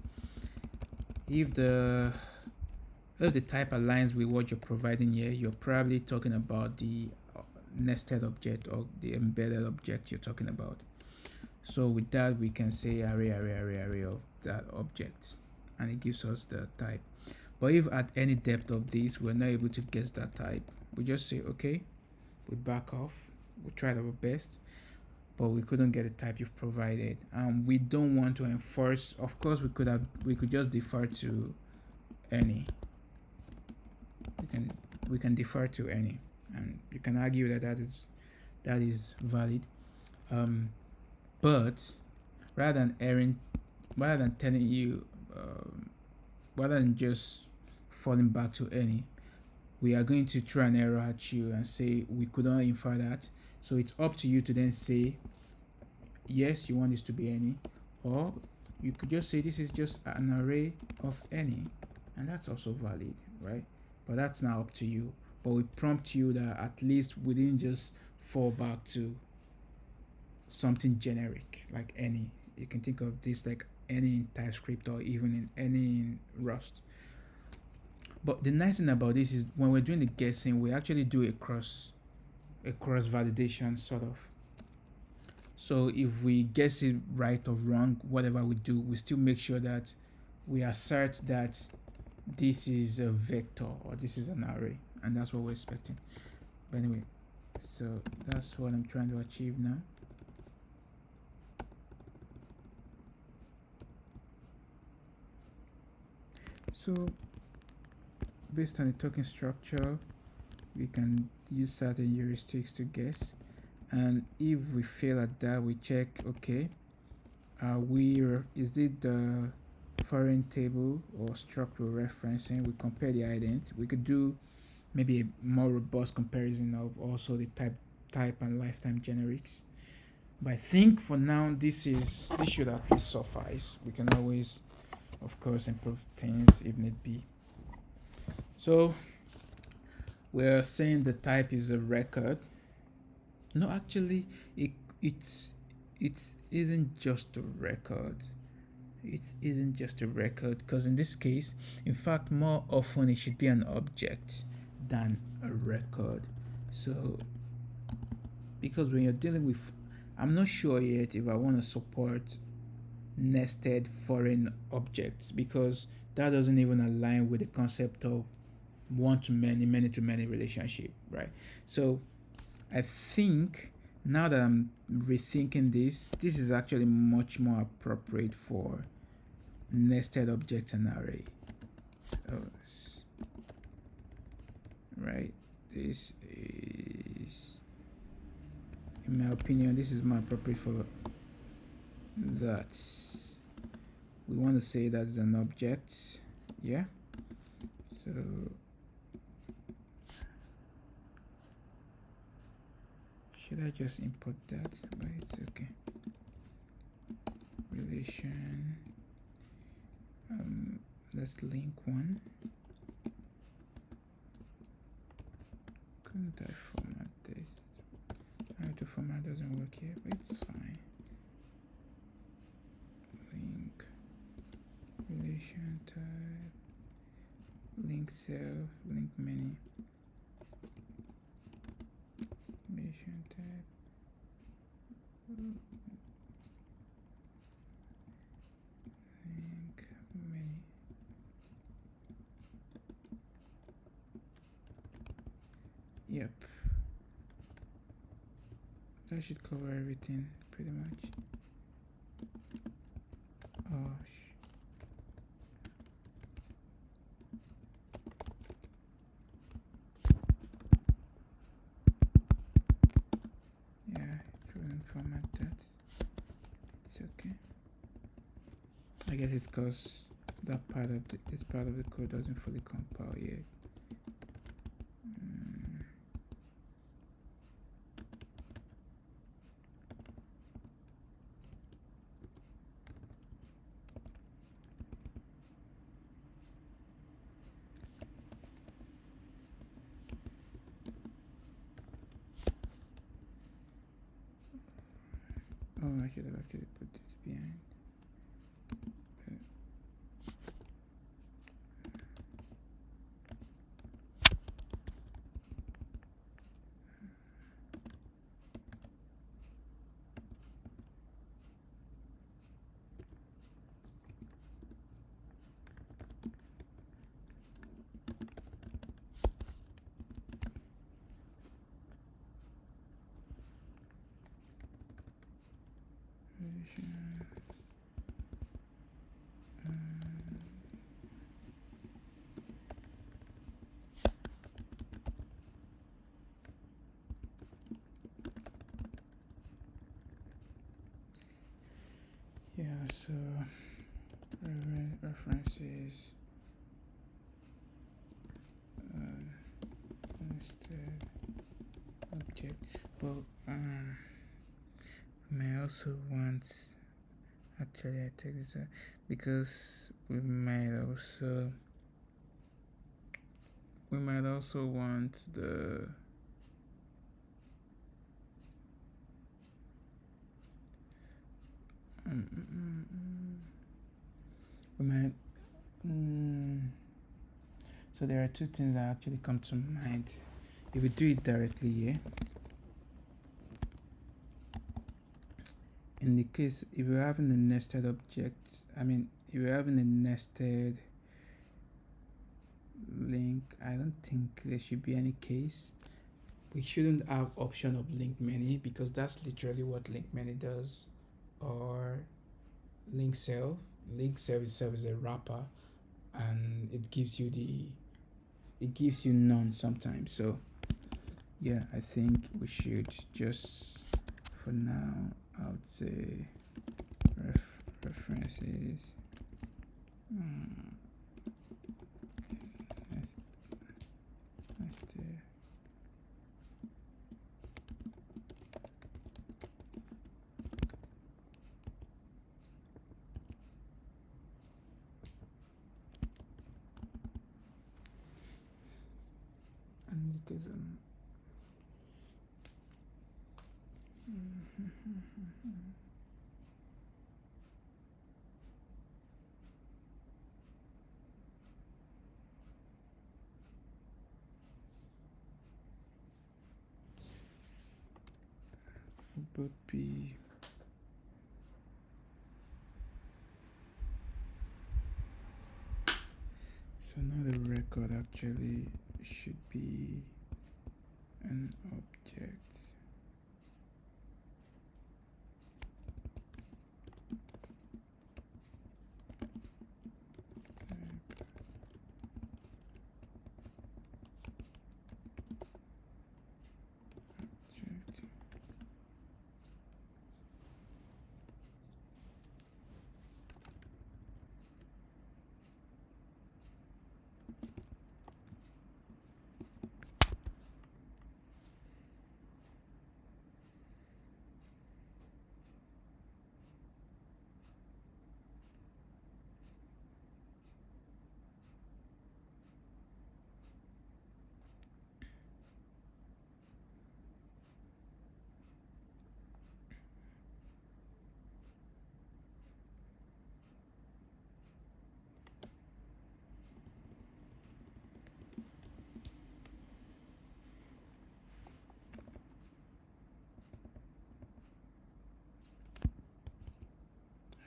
If the type aligns with what you're providing here, you're probably talking about the nested object or the embedded object you're talking about. So with that, we can say array of that object, and it gives us the type. But if at any depth of this we're not able to guess that type, we just say okay, we back off, we tried our best, but we couldn't get the type you've provided, and we don't want to enforce. Of course, we could just defer to any. We can defer to any, and you can argue that that is valid. But rather than telling you, rather than just falling back to any, we are going to throw an error at you and say we couldn't infer that. So it's up to you to then say yes, you want this to be any, or you could just say this is just an array of any, and that's also valid, right? But that's now up to you. But we prompt you that at least we didn't just fall back to something generic like any. You can think of this like any in TypeScript or even in any in Rust. But the nice thing about this is when we're doing the guessing, we actually do a cross validation sort of. So if we guess it right or wrong, whatever we do, we still make sure that we assert that this is a vector or this is an array, and that's what we're expecting. But anyway, so that's what I'm trying to achieve now. So based on the token structure, we can use certain heuristics to guess, and if we fail at that, we check, okay, is it the foreign table or structural referencing? We compare the ident. We could do maybe a more robust comparison of also the type and lifetime generics, but I think for now this should at least suffice. We can always, of course, improve things if need be. So we're saying the type is a record. No, actually, it isn't just a record. It isn't just a record, because in this case, in fact, more often it should be an object than a record. So because when you're dealing with, I'm not sure yet if I want to support nested foreign objects, because that doesn't even align with the concept of one to many, many to many relationship, right? So I think now that I'm rethinking this is actually much more appropriate for nested objects and array. So right, this is, in my opinion, this is more appropriate for that. We want to say that's an object, yeah. So should I just import that? But it's okay. Relation. Let's link one. Couldn't I format this? How to format doesn't work here, but it's fine. Link. Relation type. Link self. Link many. Relation type. Link many. Yep. That should cover everything pretty much. Oh, yeah, shouldn't format that. It's okay. I guess it's because that part of this part of the code doesn't fully compile yet. Oh, I should have actually put this behind. Yeah, so references, listed object, but we may also want, actually I take this out because we might also want the we might so there are two things that actually come to mind. If we do it directly here, in the case if you're having a nested object, if you're having a nested link, I don't think there should be any case. We shouldn't have option of link many because that's literally what link many does, or link self. Link self itself is a wrapper, and it gives you none sometimes. So yeah, I think we should just, for now, I would say references. Because would be so now the record actually should be an object.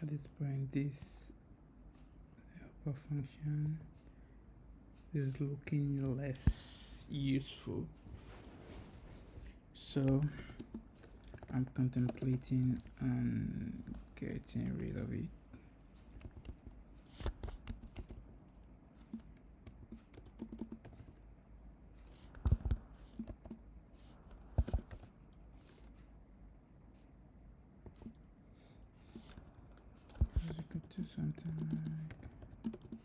At this point, this helper function is looking less useful, so I'm contemplating on getting rid of it. You could do something like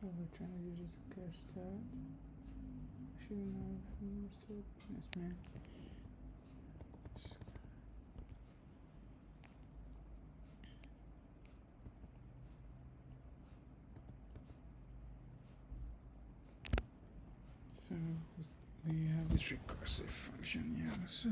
So we're trying to use this cache start. Shouldn't have start. Yes, man. So we have this recursive function here. So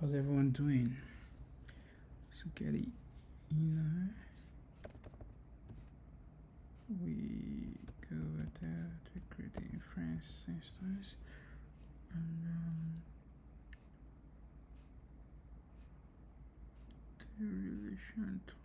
how's everyone doing? So get it in. We go over there to create the inference instance, and the relation type.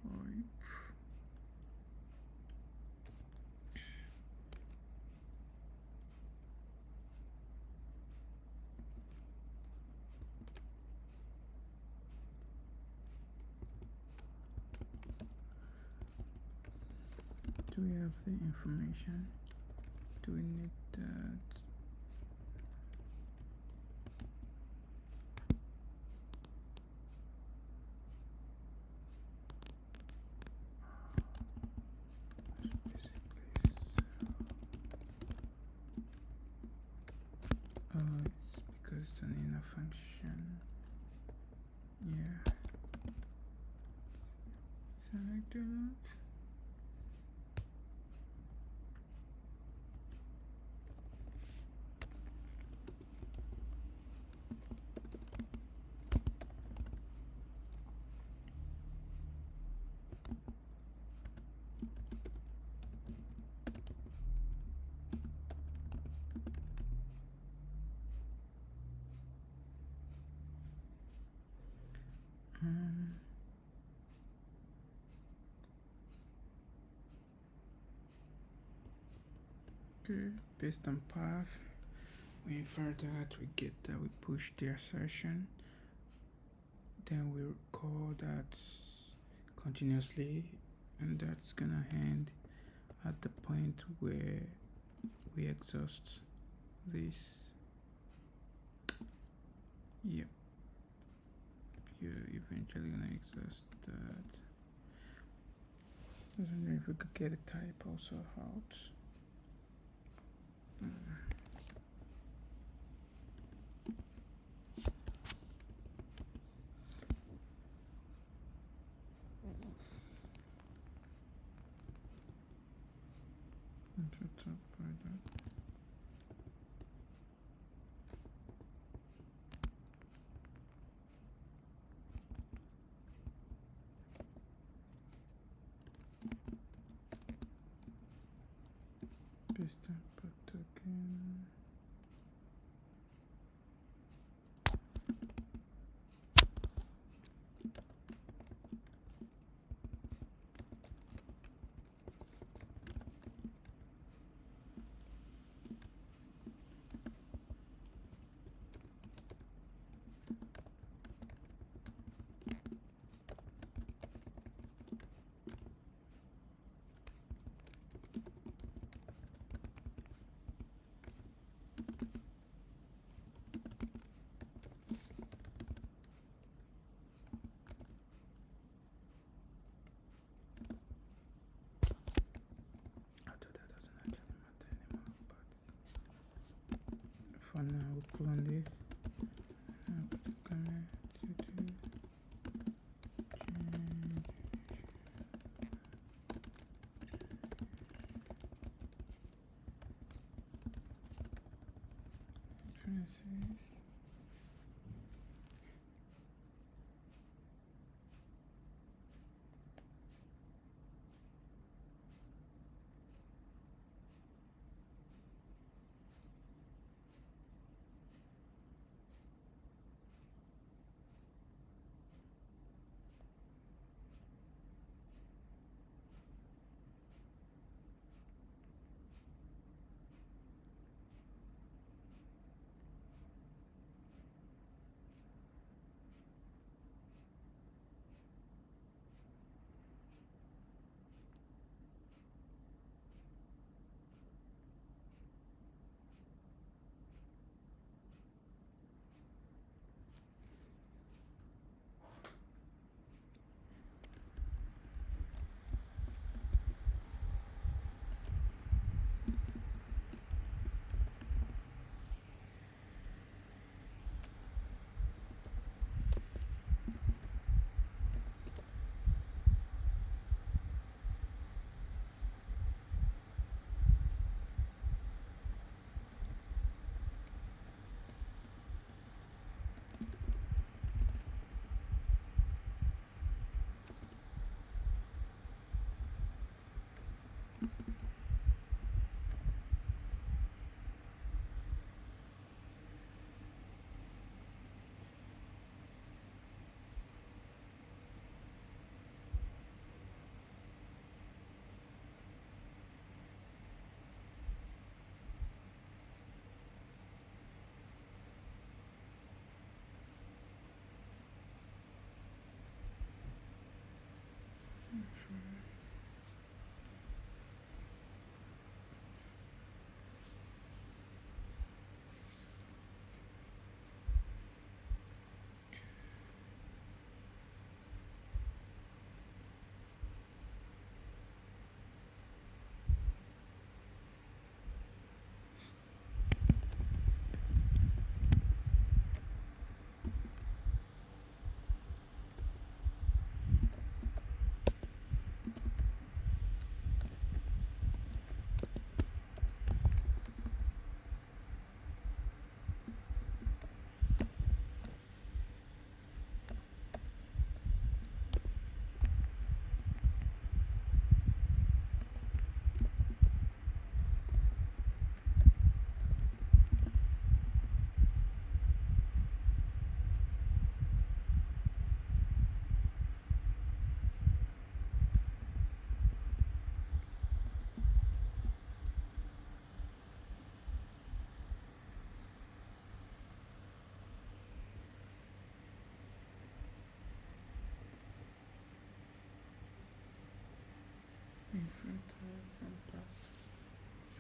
Do we have the information? Do we need that? It's because it's an inner function. Yeah. Select that. Okay, based on path, we infer that, we get that, we push the assertion, then we call that continuously, and that's gonna end at the point where we exhaust this. Yep, you're eventually gonna exhaust that. I was wondering if we could get a type also out. What's up by that? Paste up token. For now, we'll pull on this. I'll put a comment to change. Francis.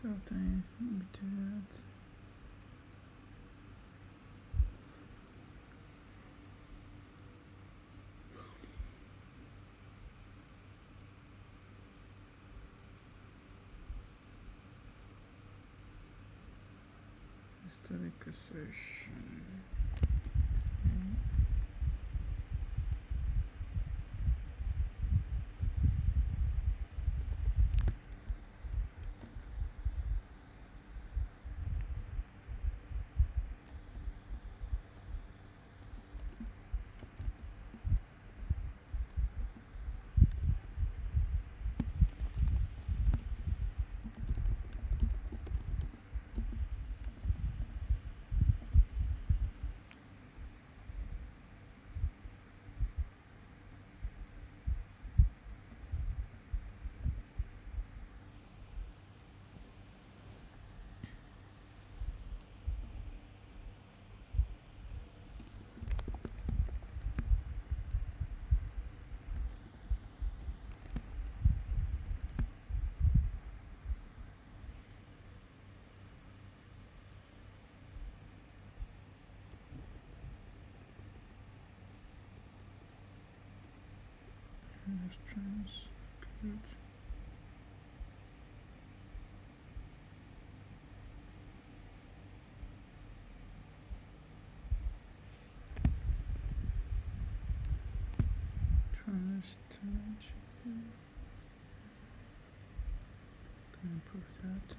Sure thing. Let me do that. Static assertion. Let's transcript. Can improve that.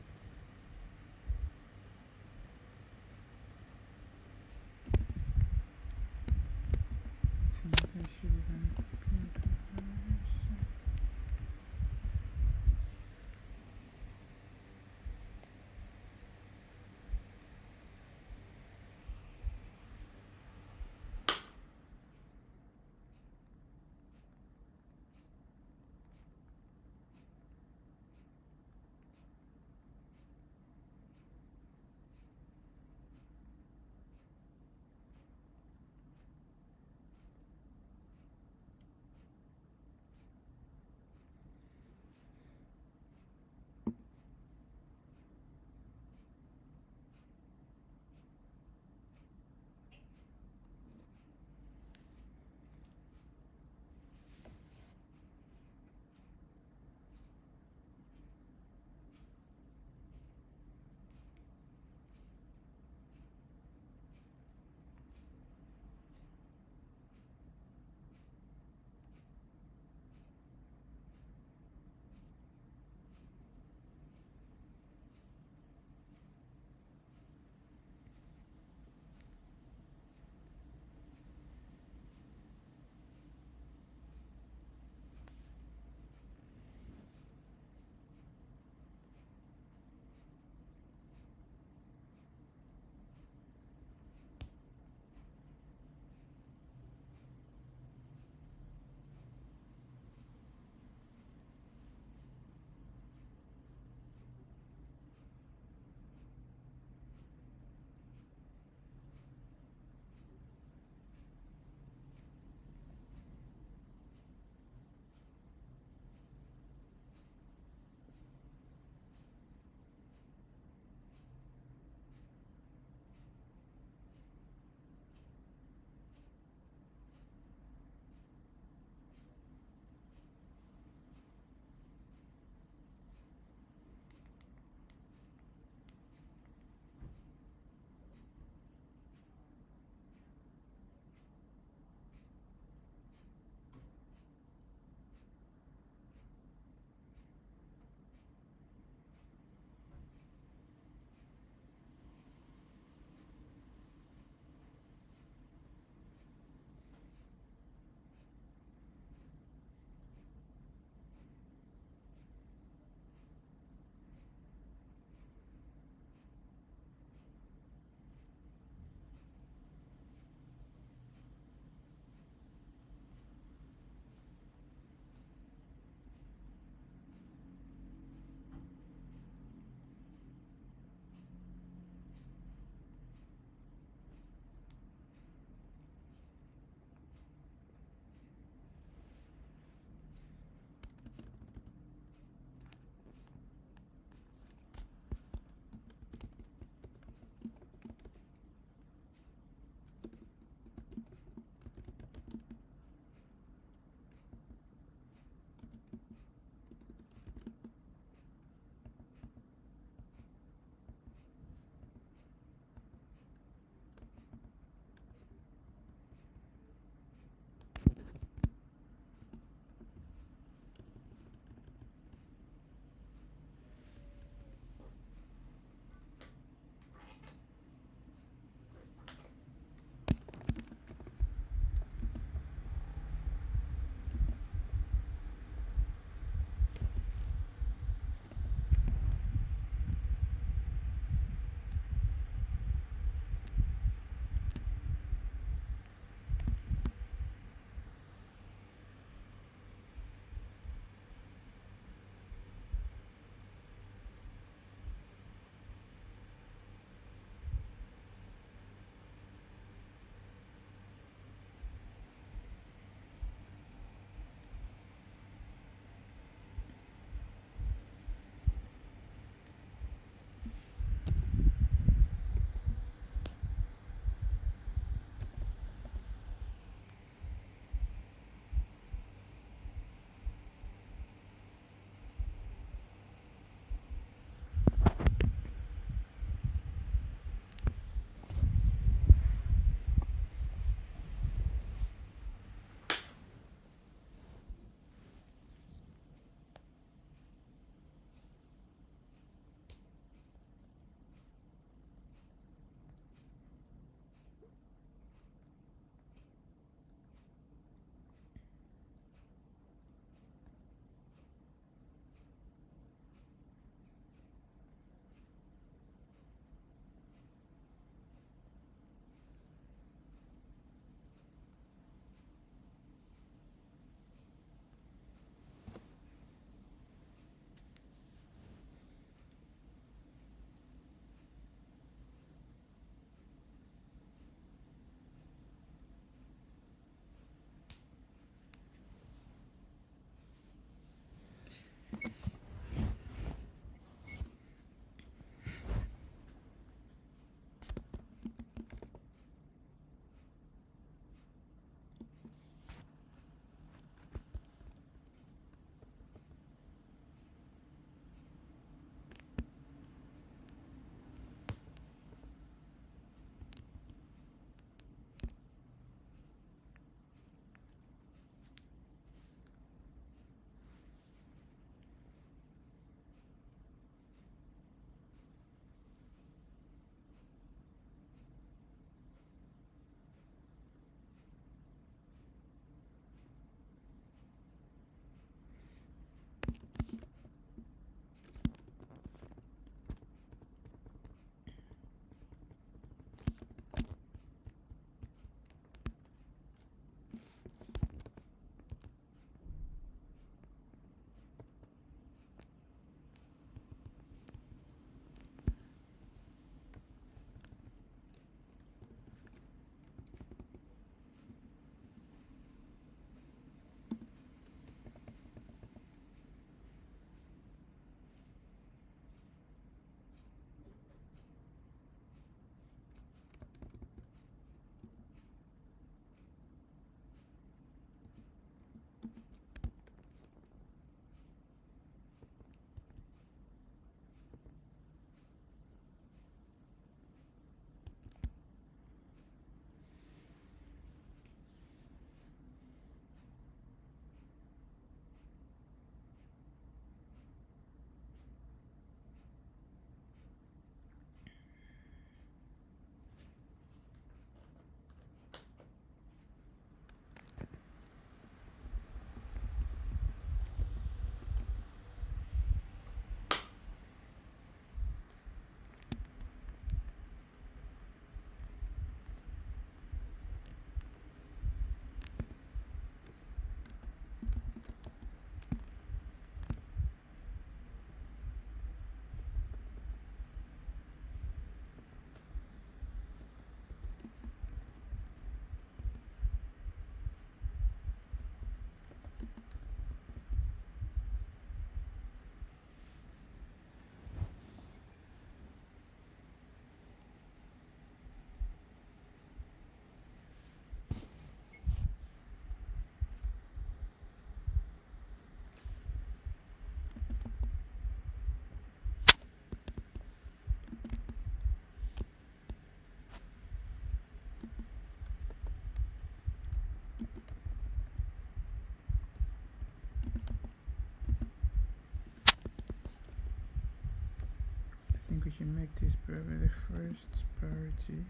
should make this probably the first priority.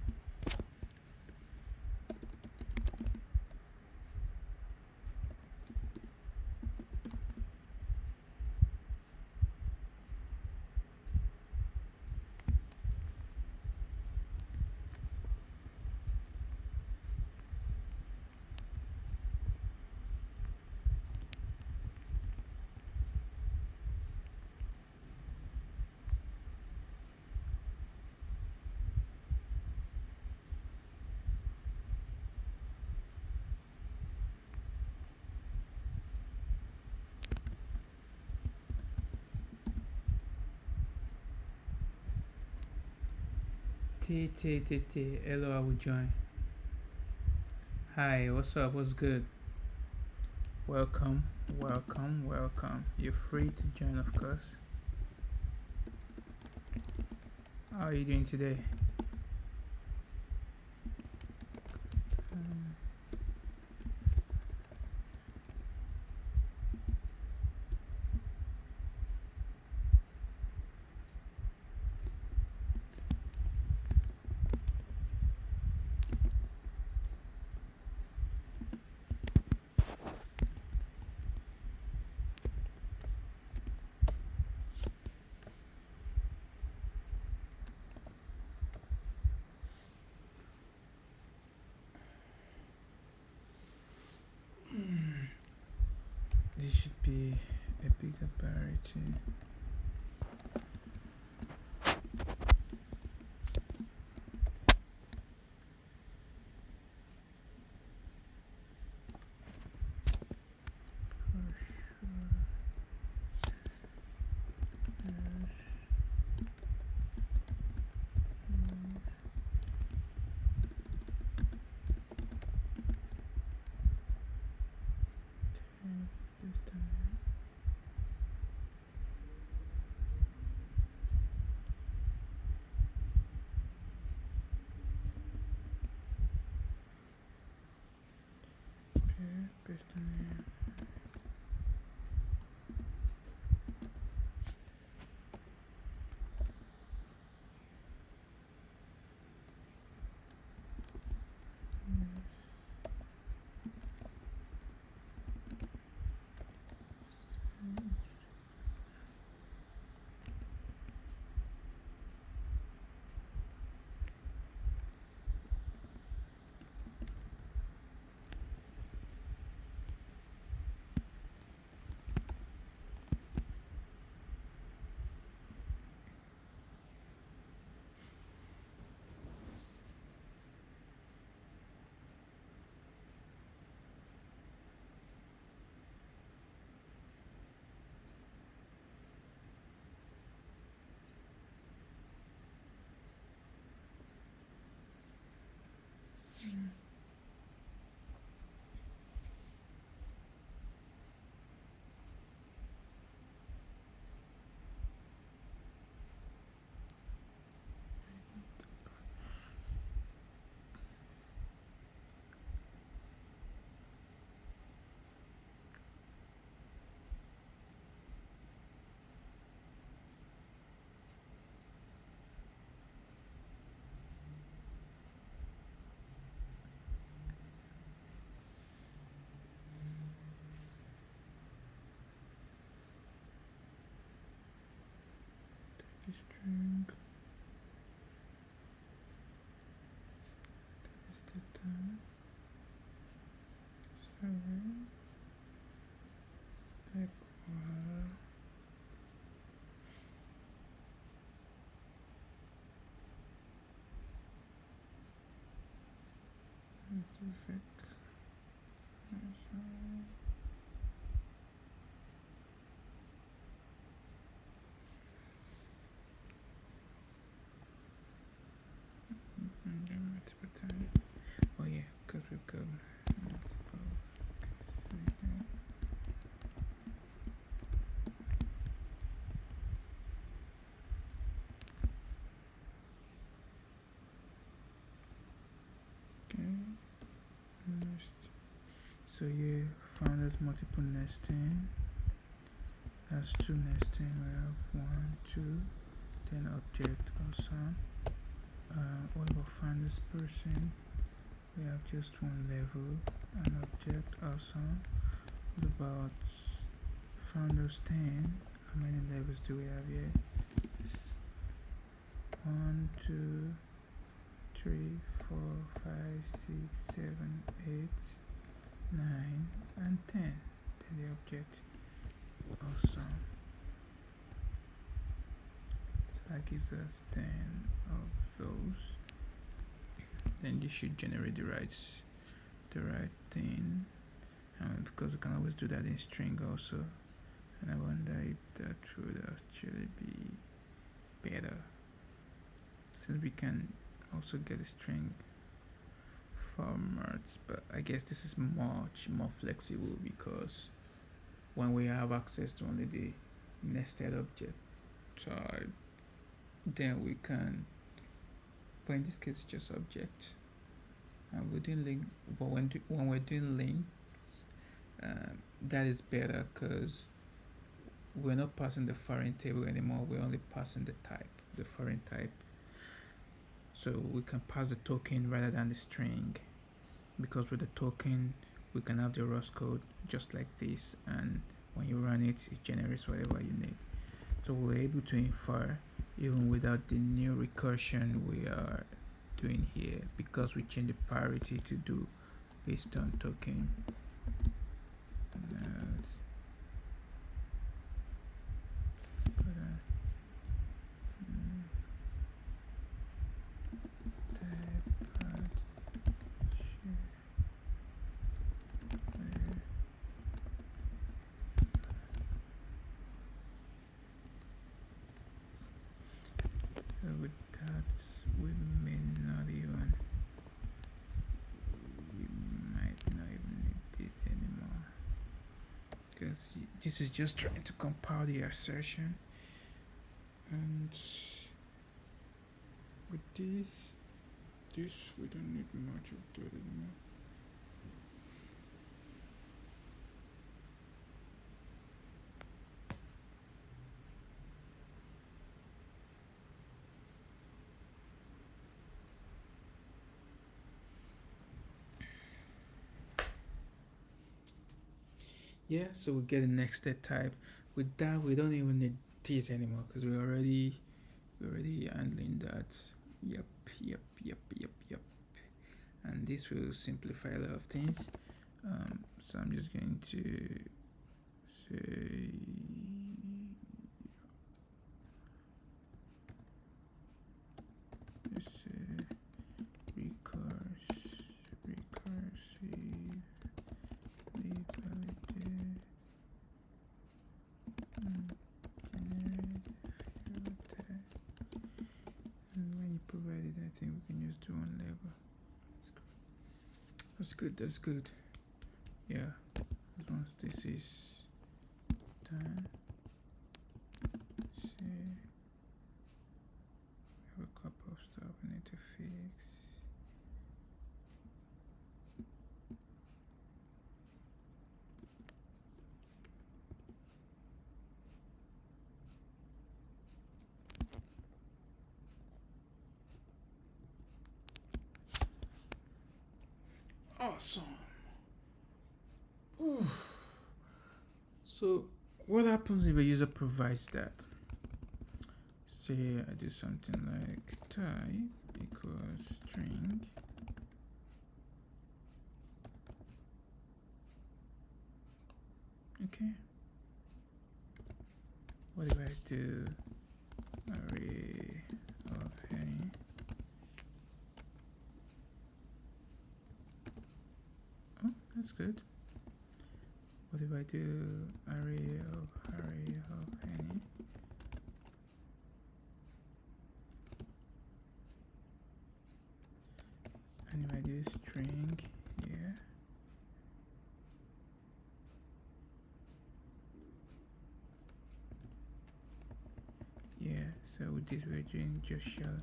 Hello, I will join. Hi, what's up? What's good? Welcome, welcome. You're free to join, of course. How are you doing today? This should be a bigger priority. String. Oh yeah, because we've got multiple. Okay, next. So yeah, found as multiple nesting. That's two nesting. We have 1, 2, then object awesome. What about find this person? We have just one level, an object awesome. What about founders 10? How many levels do we have here? 1, 2, 3, 4, 5, 6, 7, 8, 9, and 10. Then the object awesome. So that gives us 10 of those. Then this should generate the right thing. Because we can always do that in string also. And I wonder if that would actually be better, since we can also get a string formats. But I guess this is much more flexible, because when we have access to only the nested object type, then we can, but in this case it's just object, and we're doing link. But when we're doing links, that is better, because we're not passing the foreign table anymore. We're only passing the type, the foreign type. So we can pass the token rather than the string, because with the token we can have the Rust code just like this, and when you run it, it generates whatever you need. So we're able to infer even without the new recursion we are doing here, because we change the priority to do based on token. So with that, we might not even need this anymore, because this is just trying to compile the assertion. And with this we don't need much of that anymore. Yeah, so we get the nested type. With that, we don't even need this anymore, because we're already handling that. Yep. And this will simplify a lot of things. So I'm just going to say recursive revalidate generate filter. And when you provide it, I think we can just do one level. That's good. Yeah, as long as this is done. See, we have a couple of stuff we need to fix. Awesome. Oof. So what happens if a user provides that? Say I do something like type equals string. Okay. What if I do array of any? Oh, that's good. What if I do array of any? And if I do string here, yeah, so with this we're doing just shell.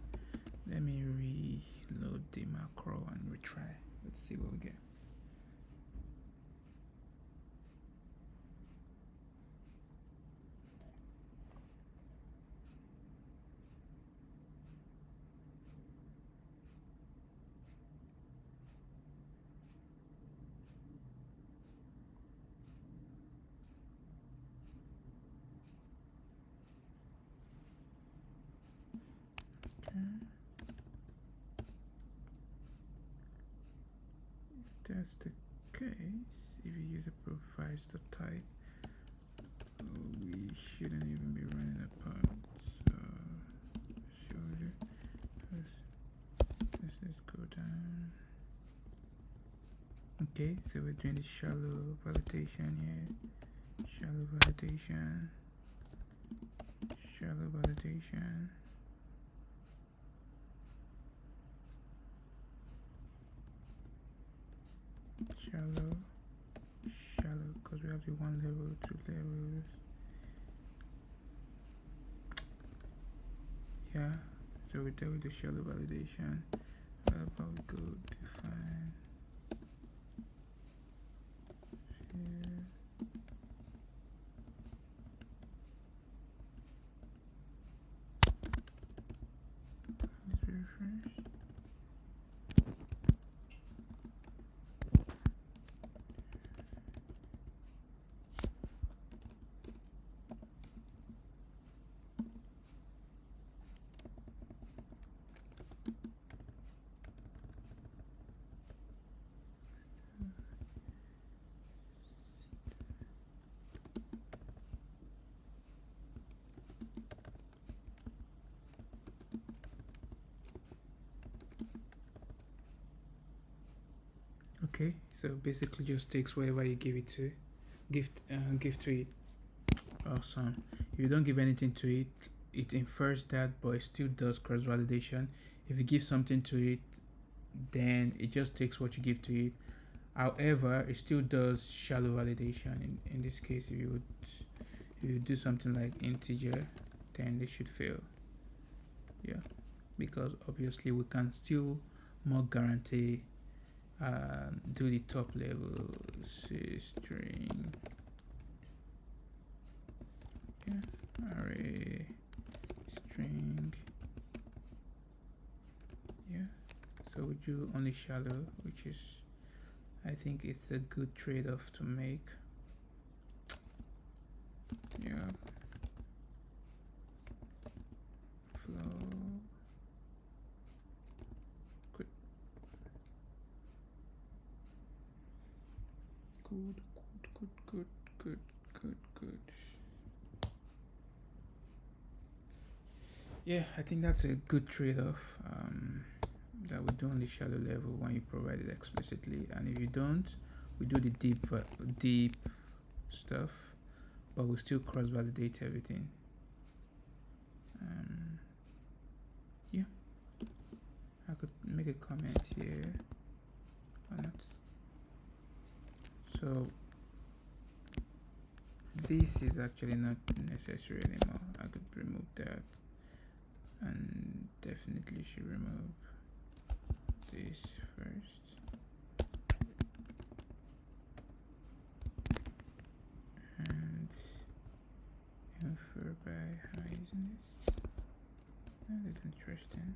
Let me reload the macro and retry. Let's see what we get. that's the case, if you use a provider type, we shouldn't even be running a part. So show you. Let's just go down. Okay, so we're doing the shallow validation here. Shallow validation. Shallow validation. Shallow. Shallow, because we have the 1 level, 2 levels. Yeah, so we're done with the shallow validation. But we go define here. Let's refresh. Okay, so basically just takes whatever you give it to, give to it. Awesome. If you don't give anything to it, it infers that, but it still does cross validation. If you give something to it, then it just takes what you give to it. However, it still does shallow validation. In this case, if you do something like integer, then they should fail. Yeah, because obviously we can still more guarantee do the top level, say string, yeah, array string, yeah. So we do only shallow, which is, I think it's a good trade-off to make. Yeah. Flow. Good. Good. Yeah, I think that's a good trade-off. That we do only shallow level when you provide it explicitly, and if you don't, we do the deep stuff, but we still cross-validate everything. Yeah, I could make a comment here or not. So this is actually not necessary anymore. I could remove that, and definitely should remove this first, and infer by how using this. That is interesting.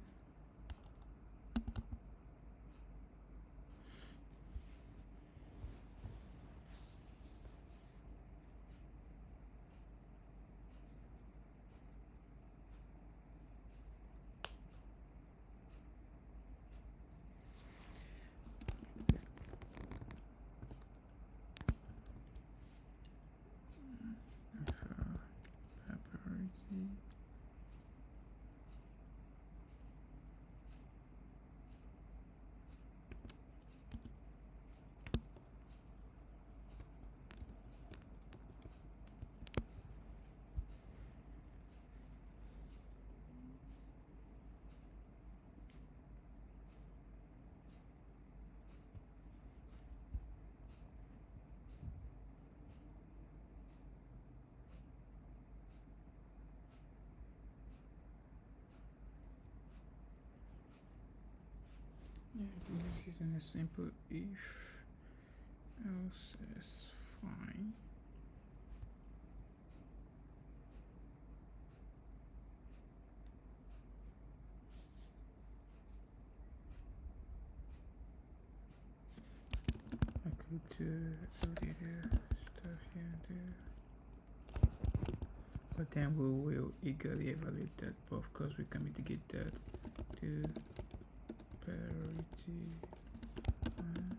Yeah, I think this is in a simple if else is fine. I could do stuff here and there, but then we will eagerly evaluate that, but of course we can mitigate that to priority 1.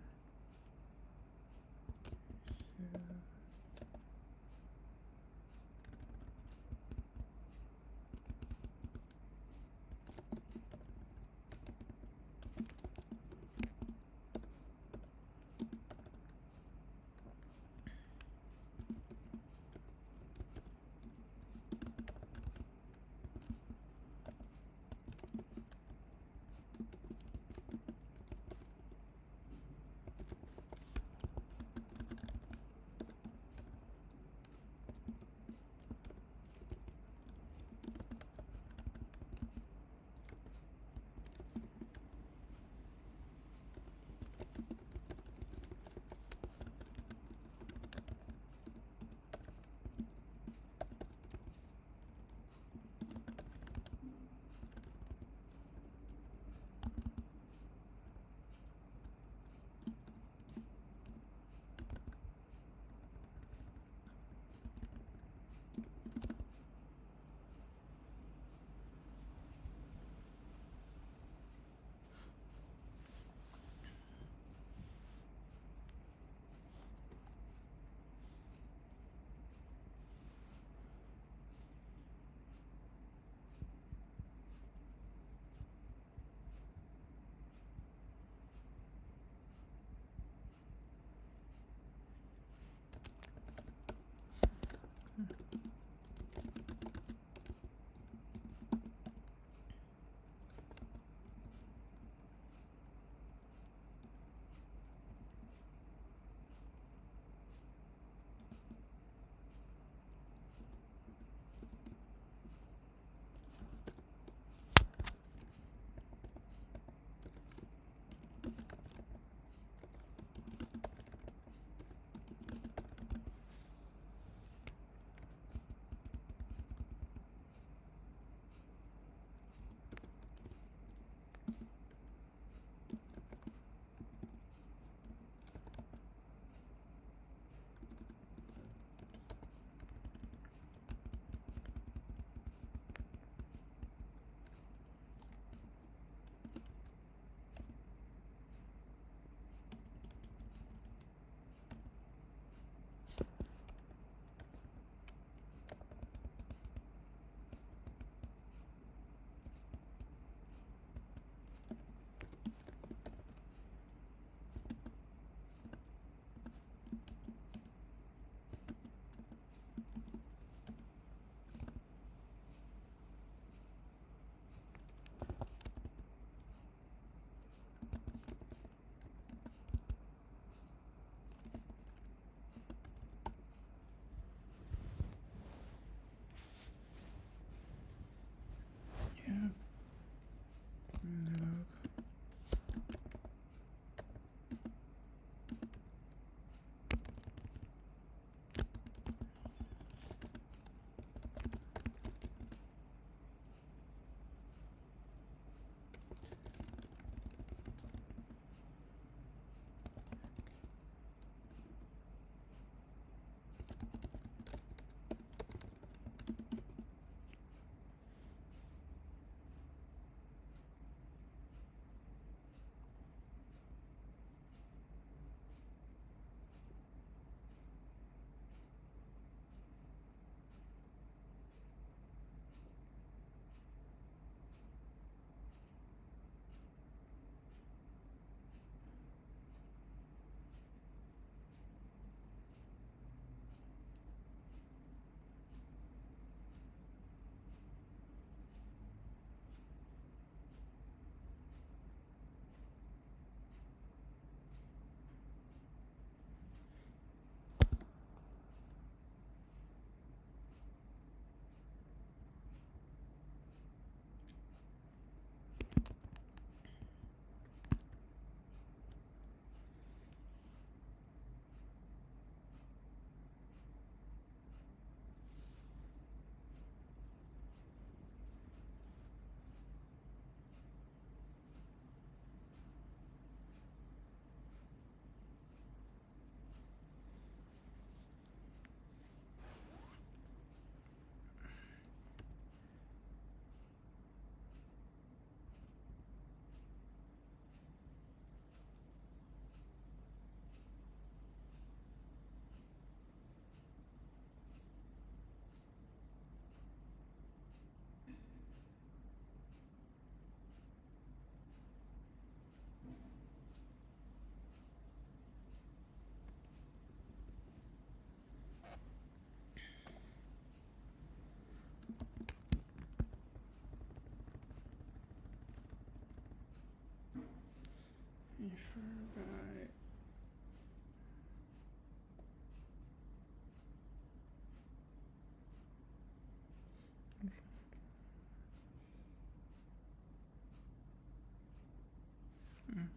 by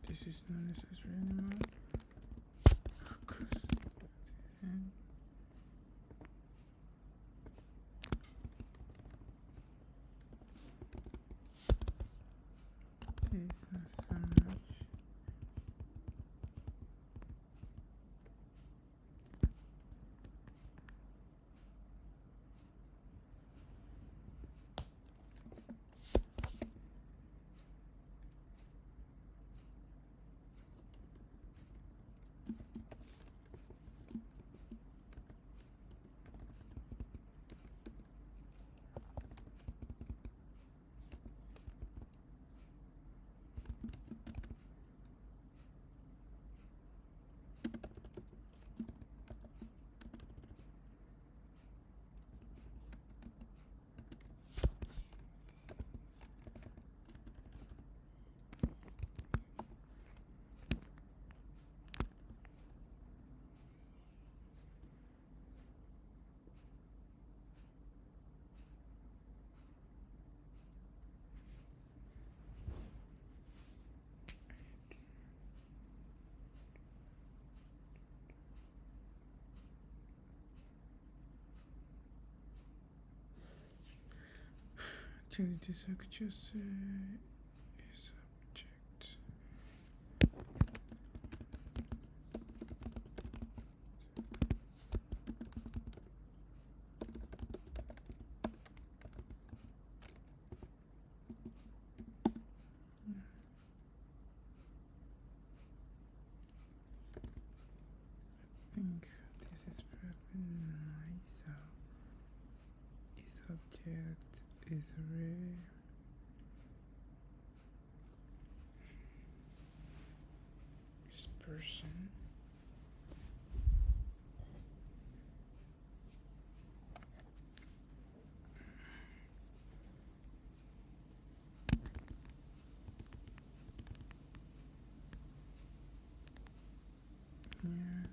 this is not necessary anymore. This is not so much. Actually, this I could just say is object. I think this is probably nice. Is object is array. Is person. Yeah.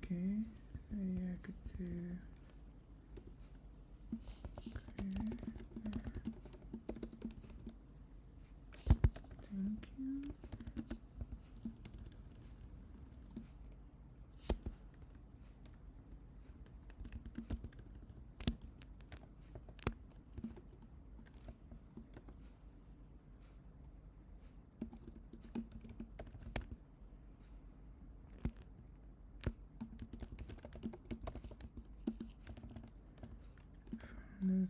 Okay, so yeah, I could do. Okay. Thank you. This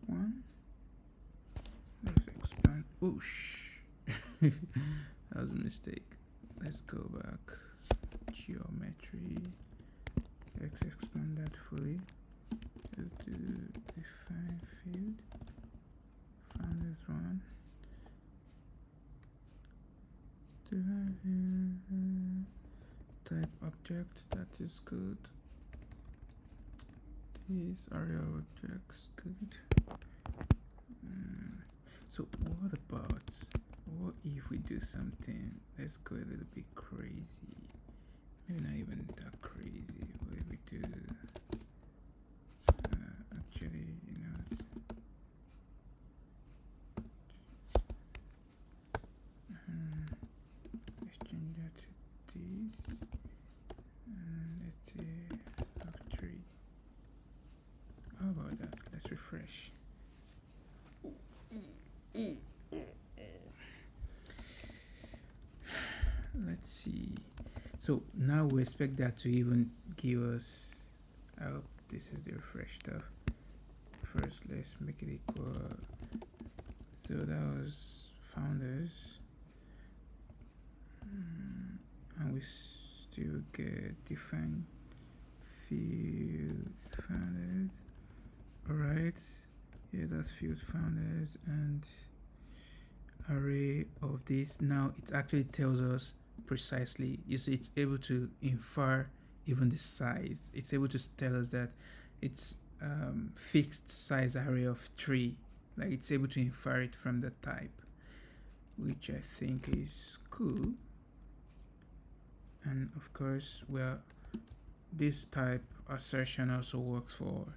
one. Let's expand. Whoosh. That was a mistake. Let's go back. Geometry. Let's expand that fully. Let's do define field. Found this one. Type object. That is good. These are your objects. Good. So what about, what if we do something, let's go a little bit crazy, maybe not even that crazy. What if we do actually, you know, let's change that to this, and let's say have 3. How about that? Let's refresh. Let's see. So now we expect that to even give us, I hope this is the refresh stuff. First, let's make it equal. So that was founders, and we still get define field founders. All right, yeah, that's field founders, and array of this. Now it actually tells us precisely. You see, it's able to infer even the size. It's able to tell us that it's fixed size array of 3. Like it's able to infer it from the type, which I think is cool. And of course, well, this type assertion also works for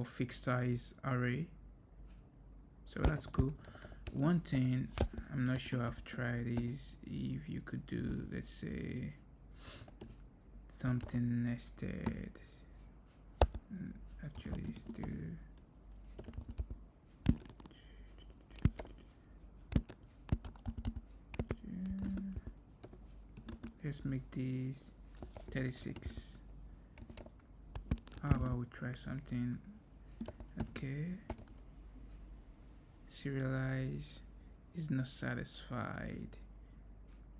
fixed size array, so that's cool. One thing I'm not sure I've tried is if you could do, let's say, something nested. Actually do let's make this 36. How about we try something? Okay, serialize is not satisfied.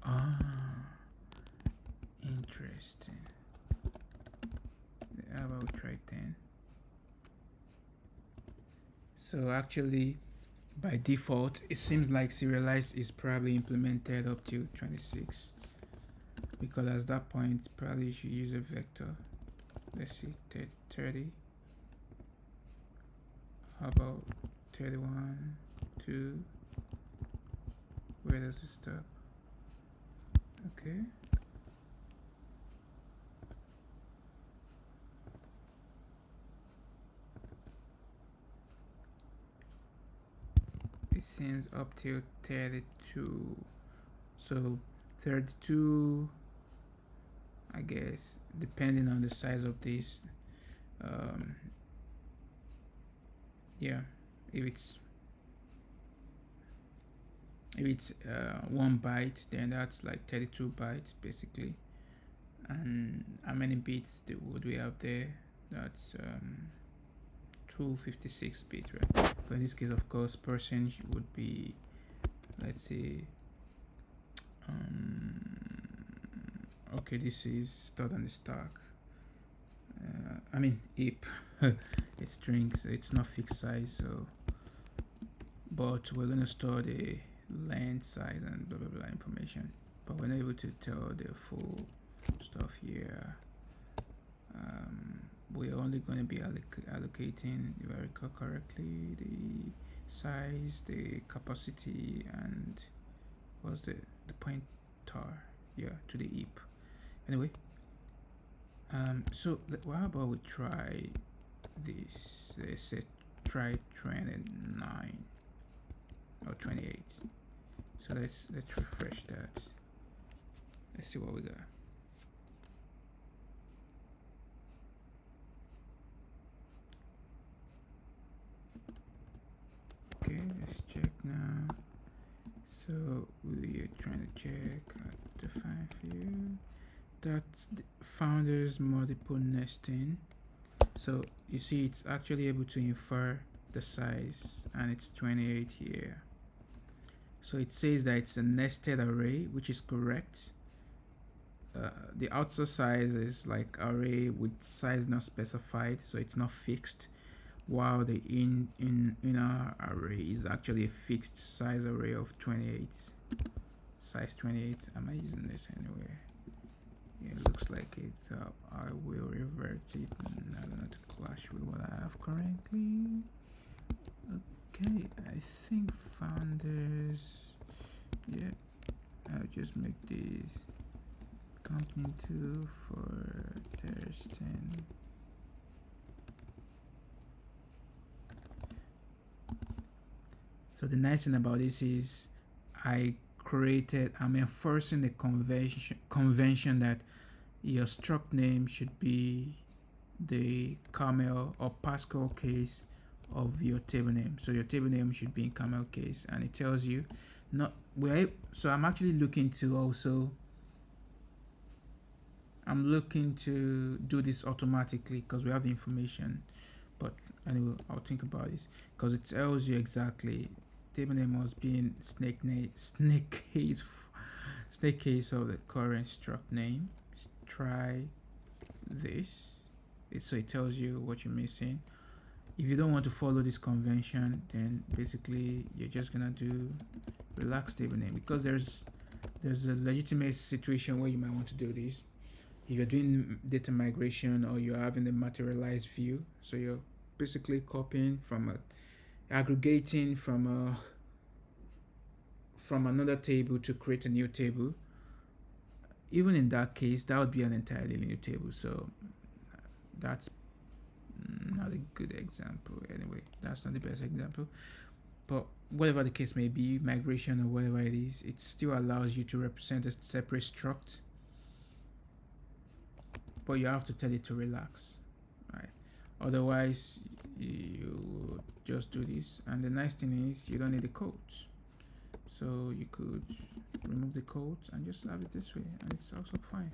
Ah, interesting. How about we try 10? So actually, by default, it seems like serialize is probably implemented up to 26, because at that point probably you should use a vector. Let's see, 30. How about 31, 2? Where does it stop? Okay. It seems up till 32. So 32, I guess, depending on the size of this. Yeah, if it's 1 byte, then that's like 32 bytes basically. And how many bits would we have there? That's 256 bits, right? So in this case, of course, percent would be, let's say, okay, this is stored on the stack. I mean heap. It's string, so it's not fixed size. So, but we're gonna store the length, size, and blah blah blah information. But we're not able to tell the full stuff here. We're only going to be allocating, if I recall correctly, the size, the capacity, and what's the pointer? Yeah, to the heap. Anyway, so how about we try this? Let's say try 29 or 28. So let's refresh that. Let's see what we got. Okay, let's check now. So we are trying to check define field. That's the founder's multiple nesting. So you see it's actually able to infer the size, and it's 28 here. So it says that it's a nested array, which is correct. The outer size is like array with size not specified, so it's not fixed, while the inner array is actually a fixed size array of 28, size 28. Am I using this anywhere? Yeah, it looks like it. So I will revert it in order not to clash with what I have currently. Okay, I think founders, yeah, I'll just make this company 2 for testing. So the nice thing about this is I'm enforcing the convention that your struct name should be the camel or Pascal case of your table name. So your table name should be in camel case, and it tells you not where. So I'm actually looking to also do this automatically because we have the information, but anyway, I'll think about this because it tells you exactly table name must be in snake case of the current struct name. Try this. So it tells you what you're missing. If you don't want to follow this convention, then basically you're just gonna do relax table name, because there's a legitimate situation where you might want to do this. If you're doing data migration or you're having a materialized view, so you're basically copying from aggregating from another table to create a new table. Even in that case, that would be an entirely new table. So that's not a good example. Anyway, that's not the best example. But whatever the case may be, migration or whatever it is, it still allows you to represent a separate struct, but you have to tell it to relax, right? Otherwise, you just do this. And the nice thing is you don't need the codes. So you could remove the codes and just have it this way, and it's also fine.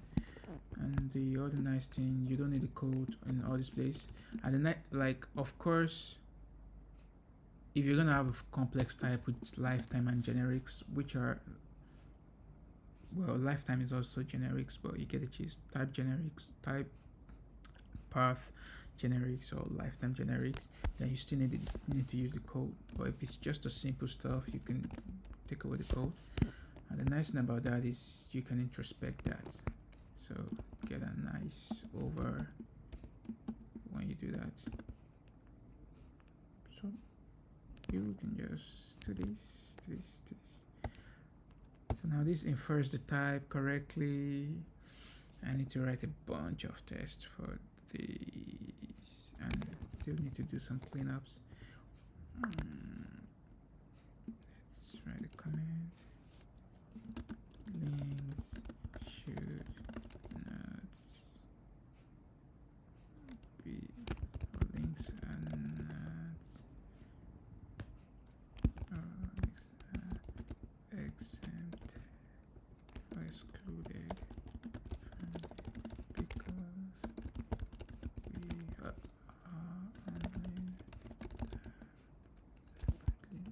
And the other nice thing, you don't need the code in all this place. And the like, of course, if you're gonna have a complex type with lifetime and generics, which are, well, lifetime is also generics, but you get the gist. Type generics, type path generics, or lifetime generics, then you still need to use the code. But if it's just a simple stuff, you can take away the code. And the nice thing about that is you can introspect that, so get a nice over when you do that. So you can just do this, do this, do this. So now this infers the type correctly. I need to write a bunch of tests for these, and still need to do some cleanups. Let's write a comment. Links should not be, links are not, exempt or excluded because we are handling separately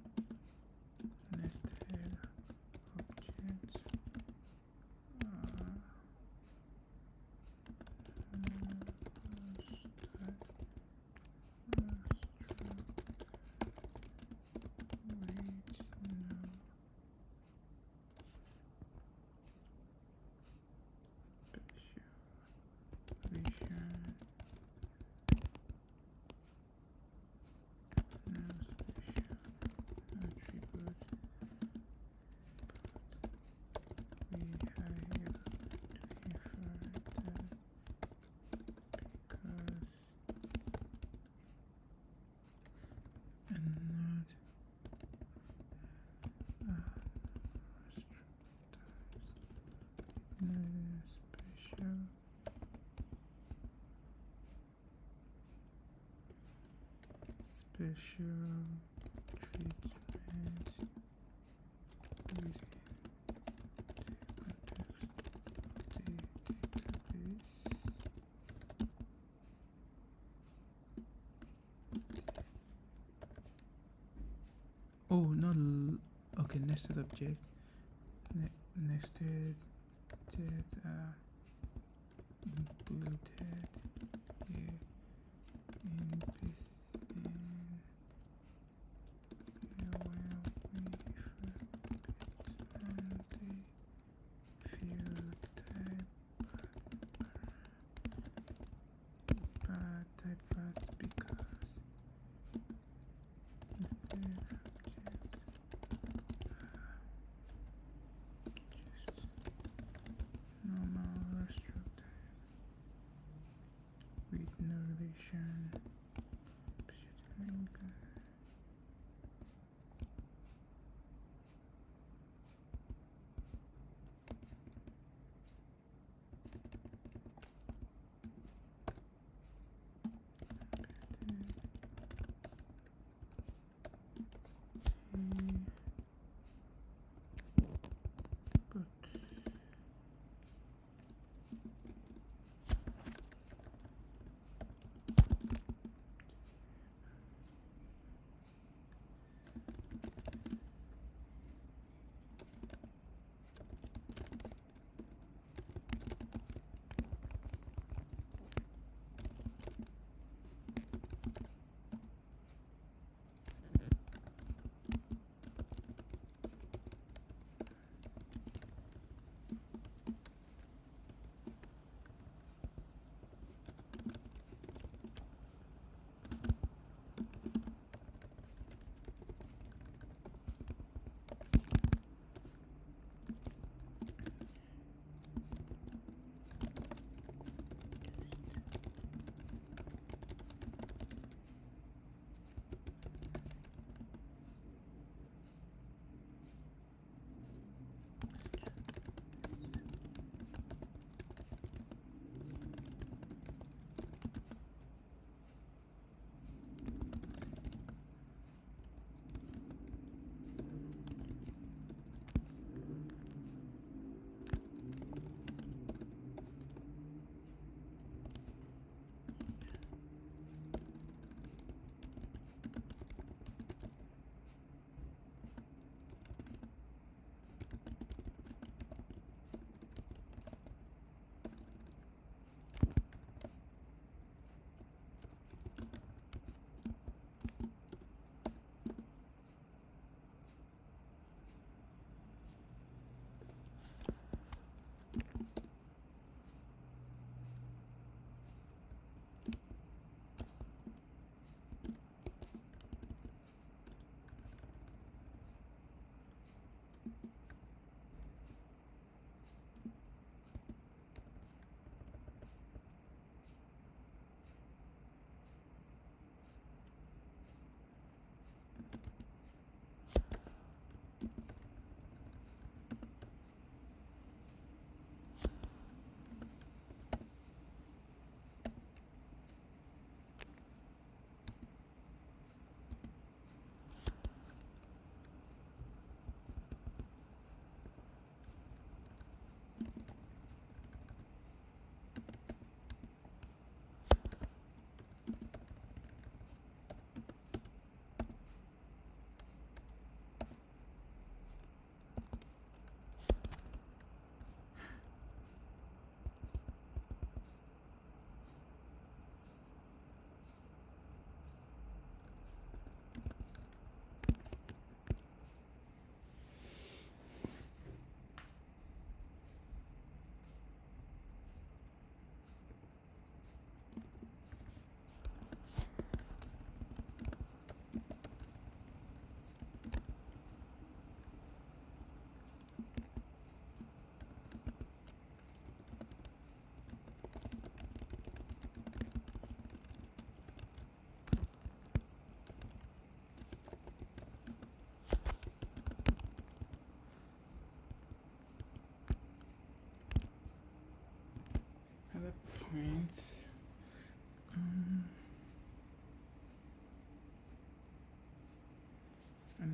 nested objects. Special treatment within the context of the database. Oh, not okay. Nested object. Nested data included here in this.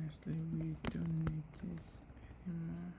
Honestly, we don't need this anymore.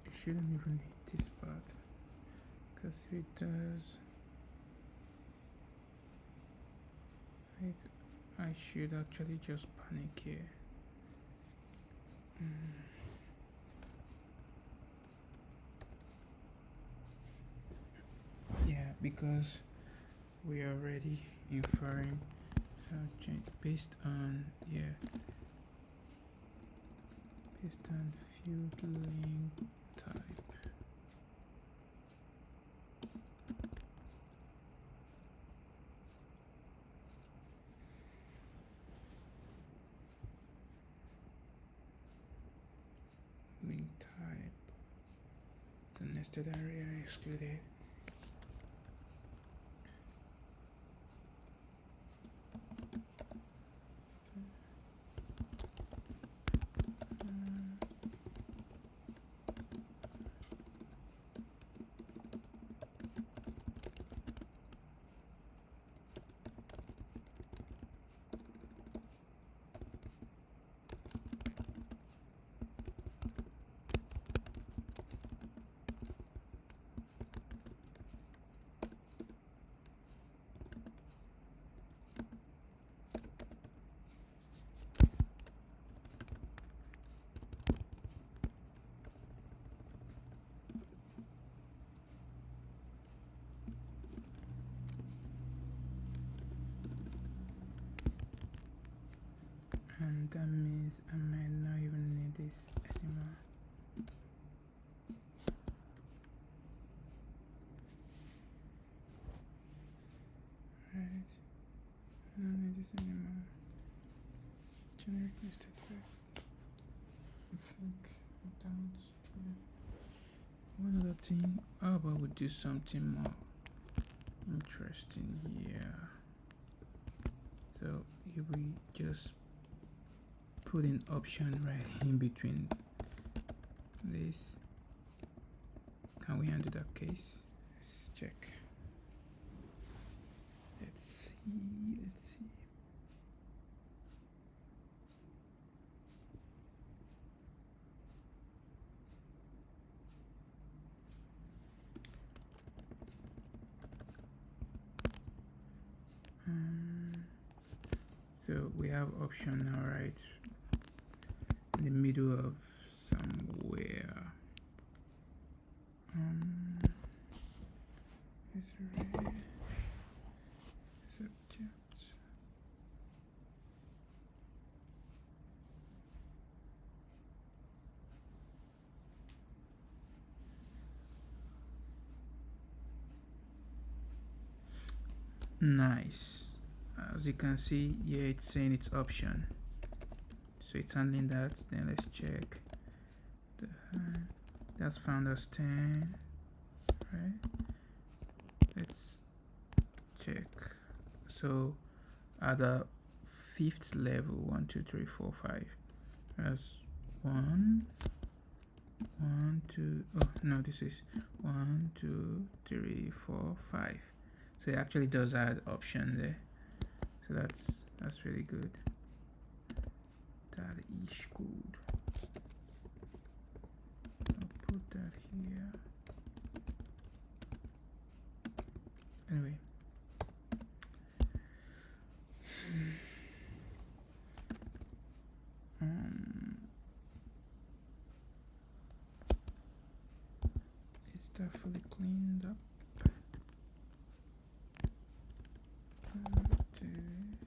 It shouldn't even hit this part, because if it does, I should actually just panic here. Yeah, because we are already inferring, so change based on field length type. Link type. The nested area excluded. And that means I might not even need this anymore. Right, I don't need this anymore. Generic nested thread. I think I don't. One other thing, how about we do something more interesting here? So if we just put an option right in between this, can we undo that case? Let's check. Let's see. So we have option now, right, in the middle of somewhere. Subject. Nice. As you can see, yeah, it's saying it's option, so it's handling that. Then let's check that's found as 10, right? Let's check. So at the 5th level, 1 2 3 4 5, that's 1 2, oh no, this is 1 2 3 4 5. So it actually does add option there. So that's really good. That is good. I'll put that here. Anyway. Is that fully cleaned up? Okay.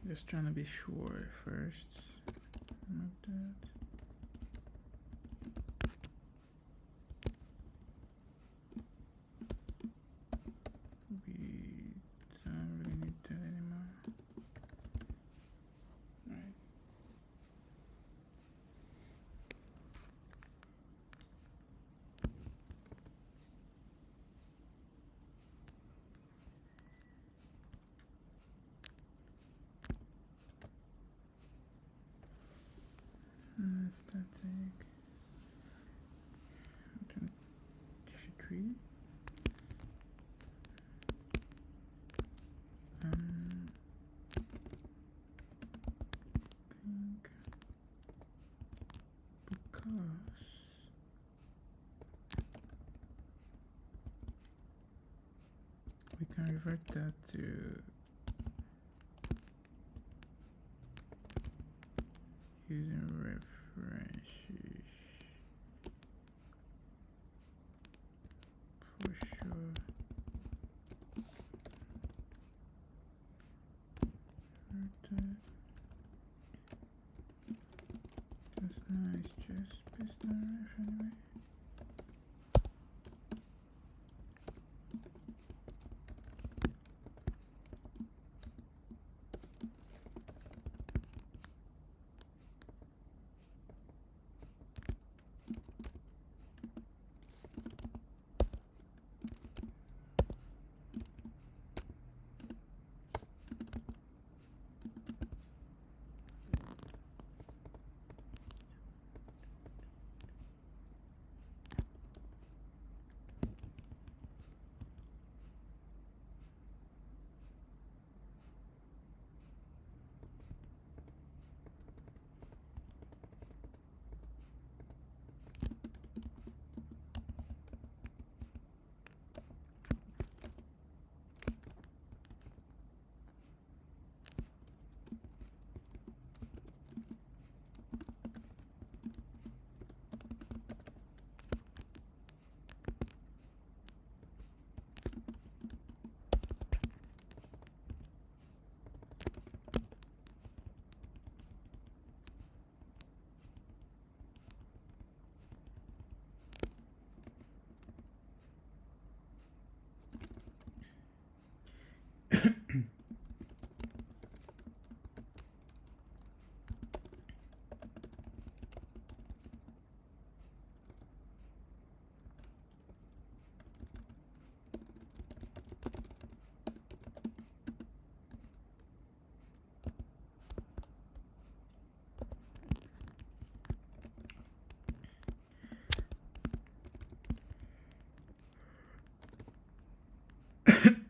Just trying to be sure first. Like that. We don't really need that anymore. Right. Static. Tree. Think because we can revert that to using references for sure. Just nice, just based on ref anyway.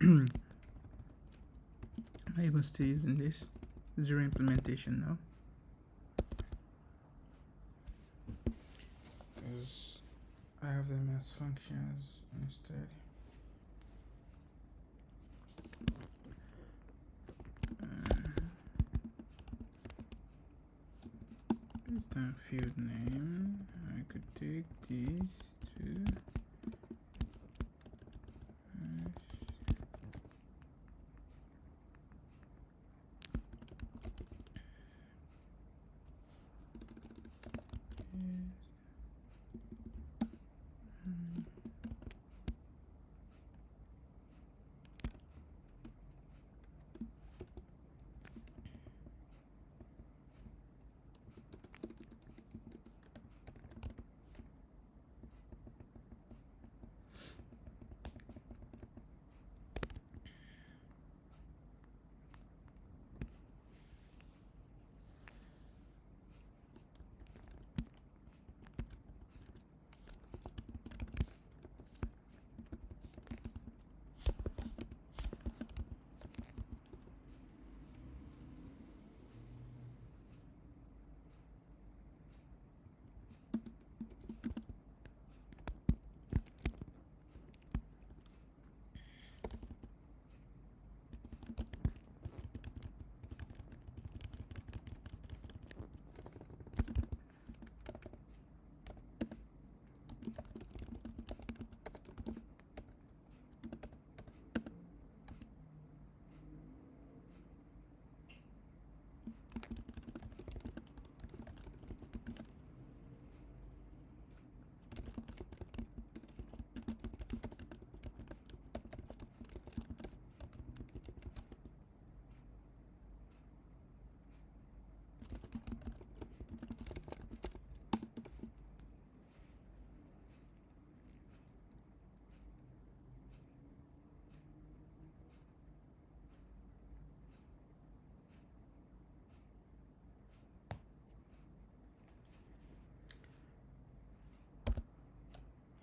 Am I able to use in this zero implementation now? Because I have them as functions instead. Based on field name, I could take these two.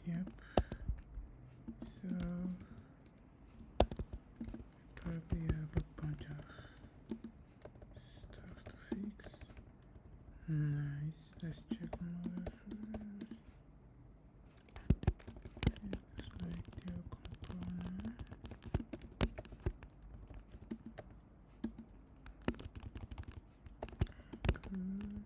Yep. So probably have a bunch of stuff to fix. Nice. Let's check on others first. Just like the component. Good.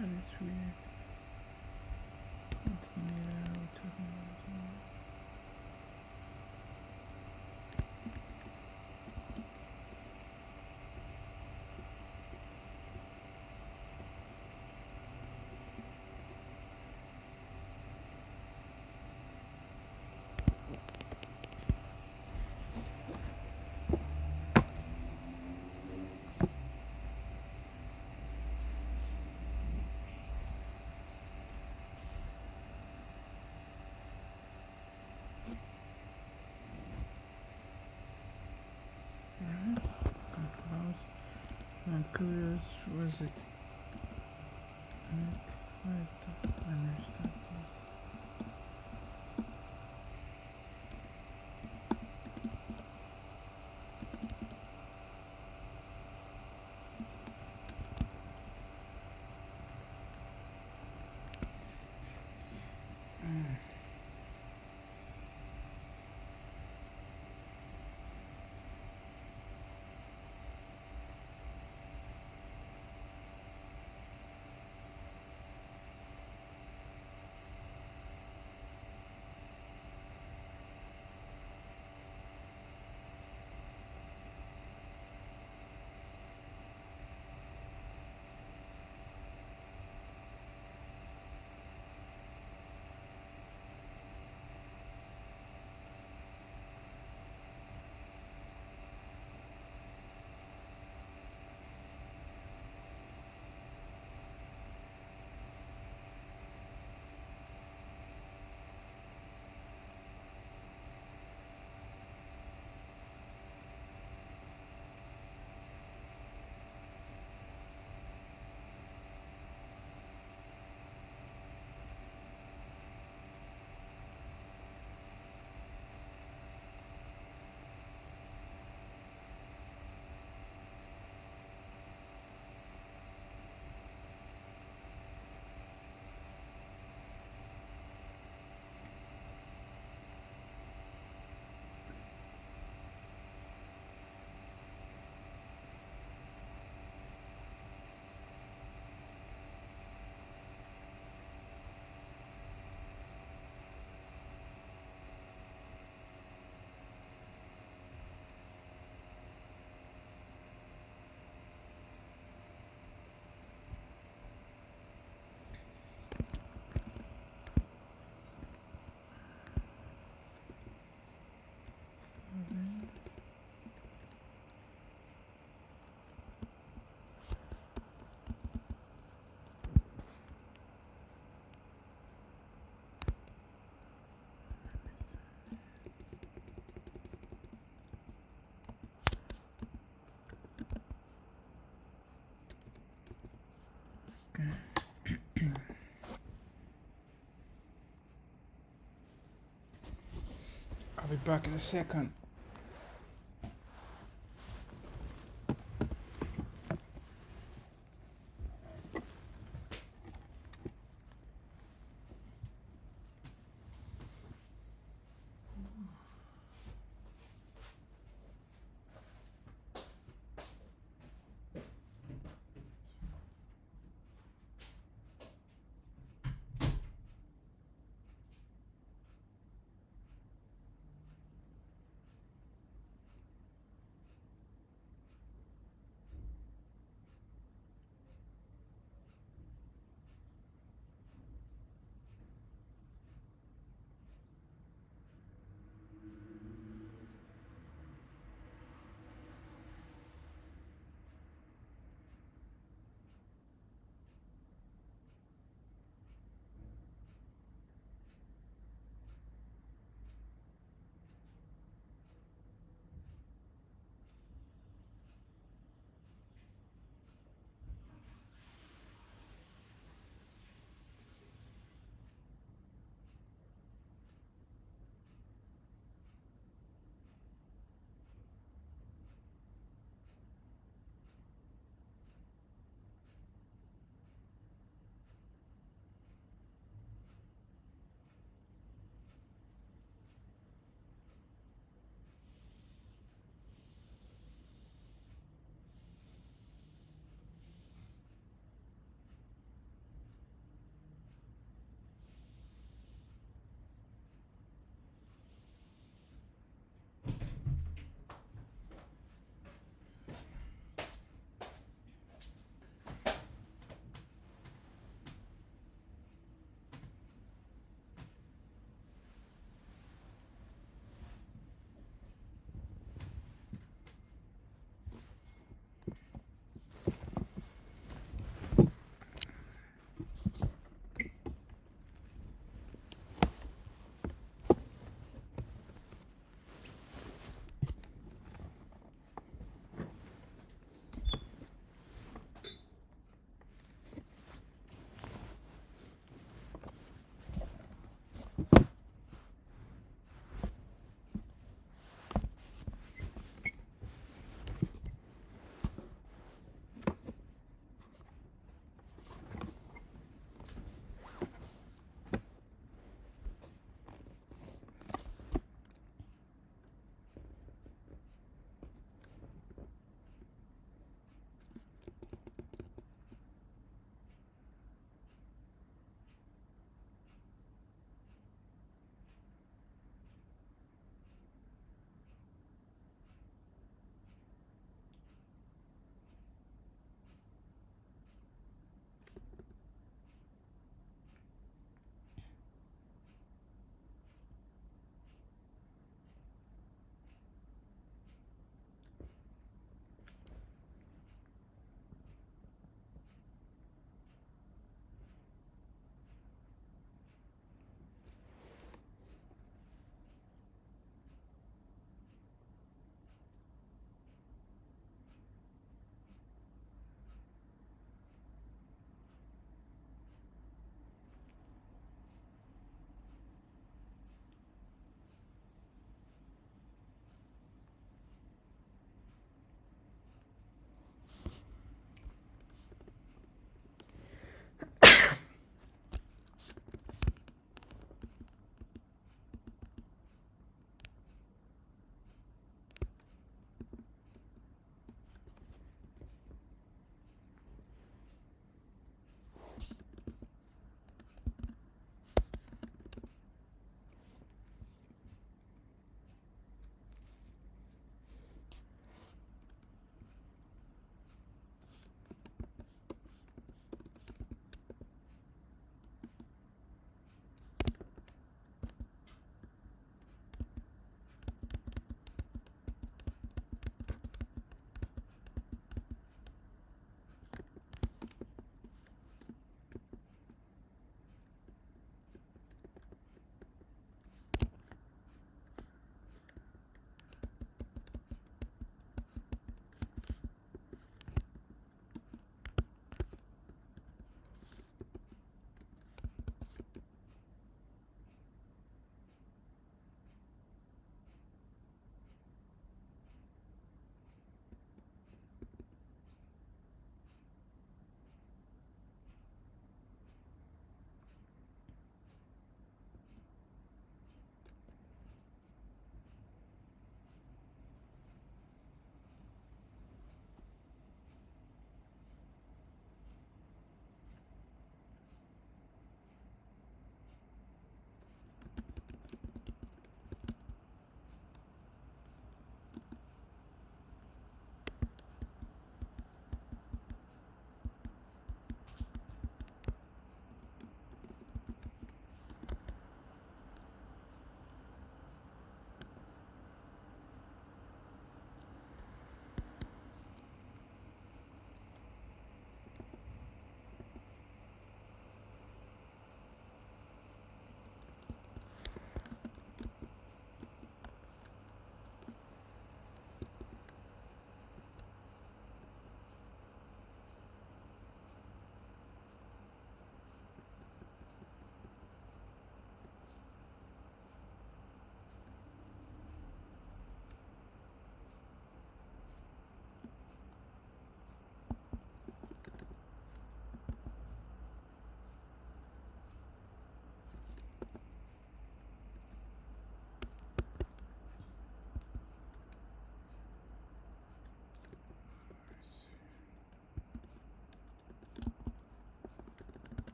That is weird. What meter are we talking about here? Right. I'm curious, was it? Where is the understand this? back in a second.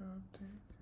update.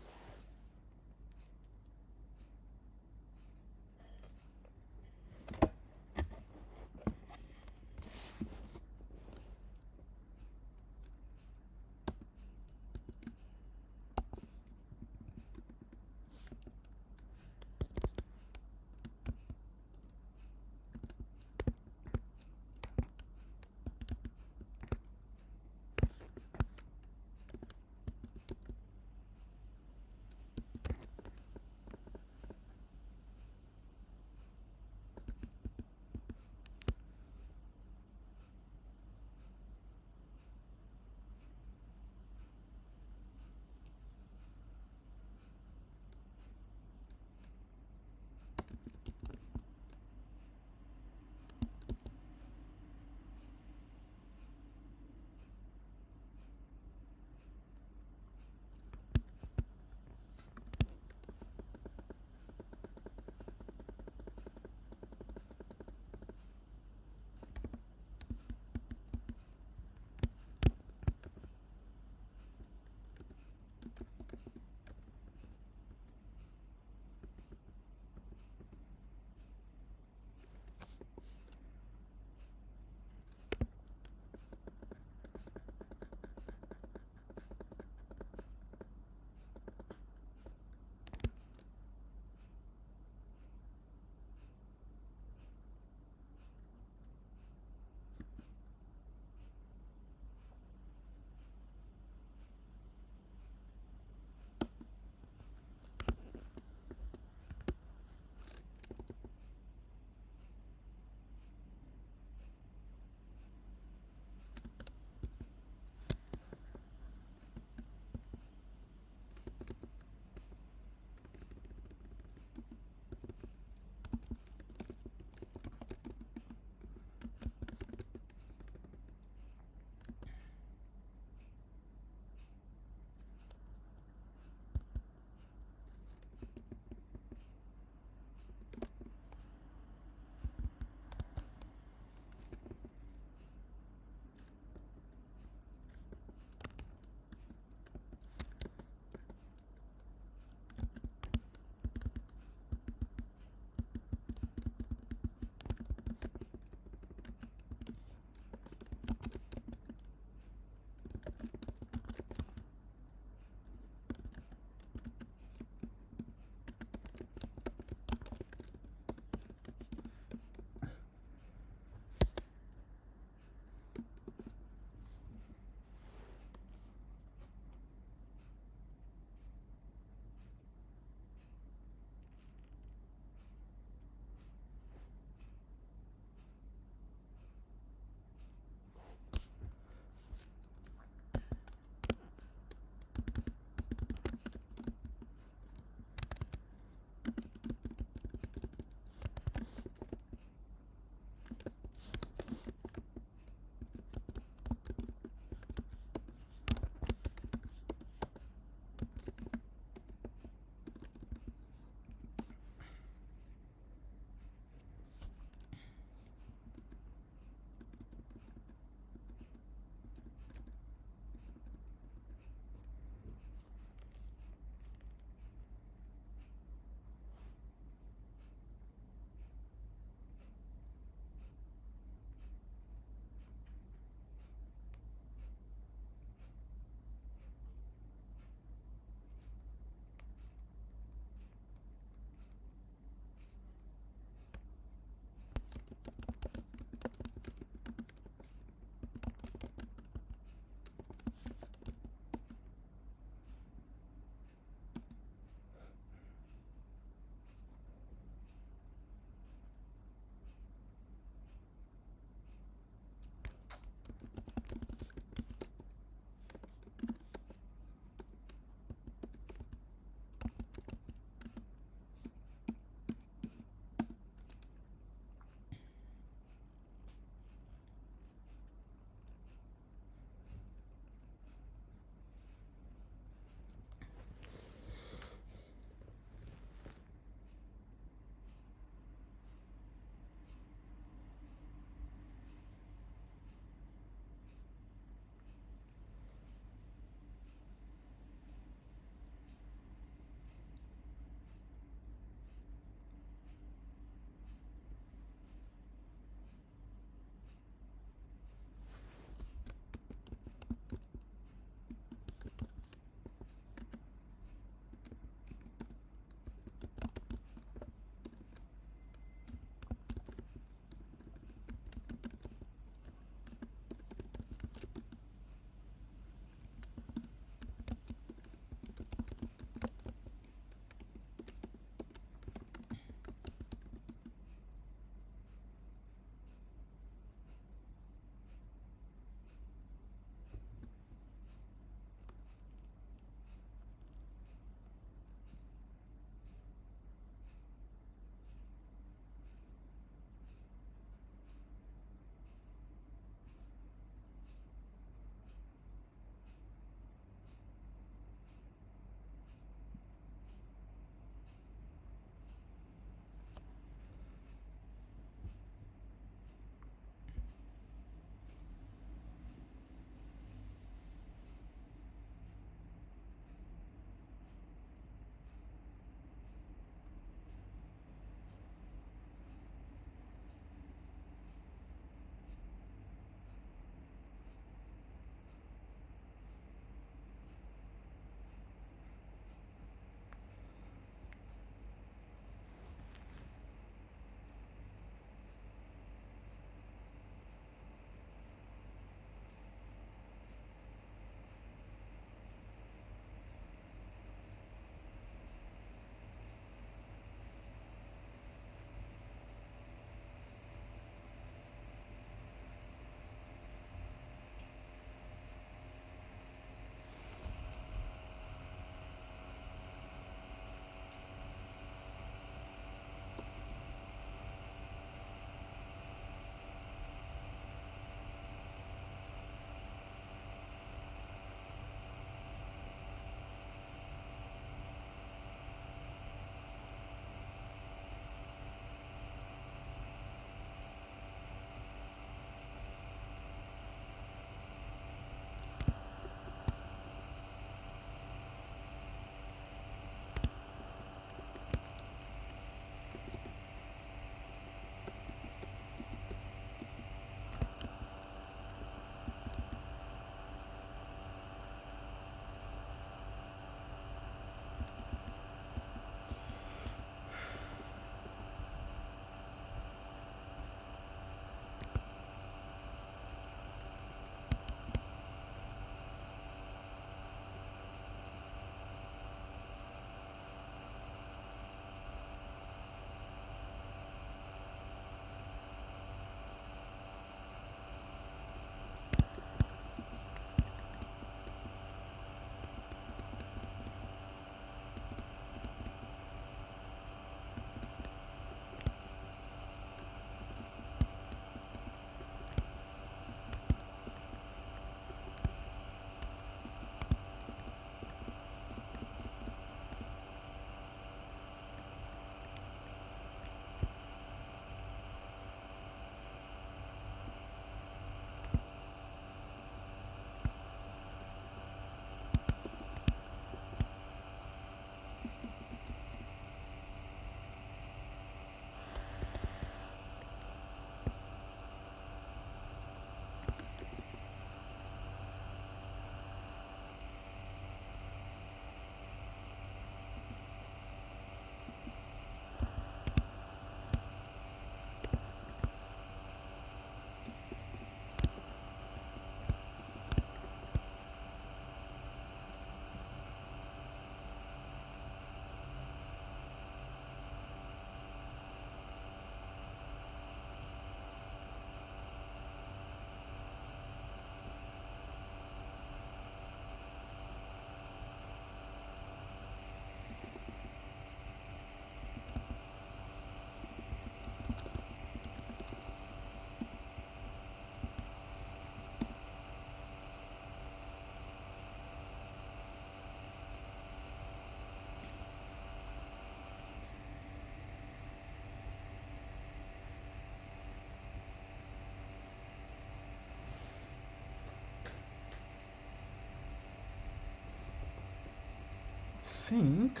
think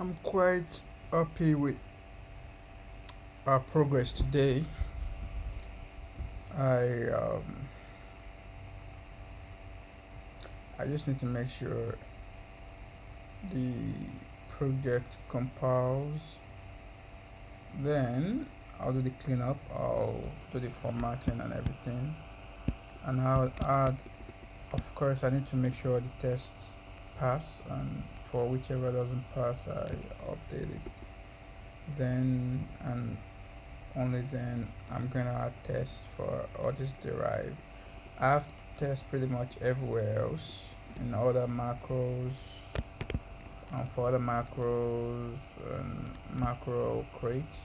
I'm quite happy with our progress today. I um, I just need to make sure the project compiles. Then I'll do the cleanup. I'll do the formatting and everything, and I'll add. Of course, I need to make sure the tests pass, and for whichever doesn't pass, I update it. Then and only then I'm gonna add tests for all this derived. I have tests pretty much everywhere else in other macros and for other macros and macro crates,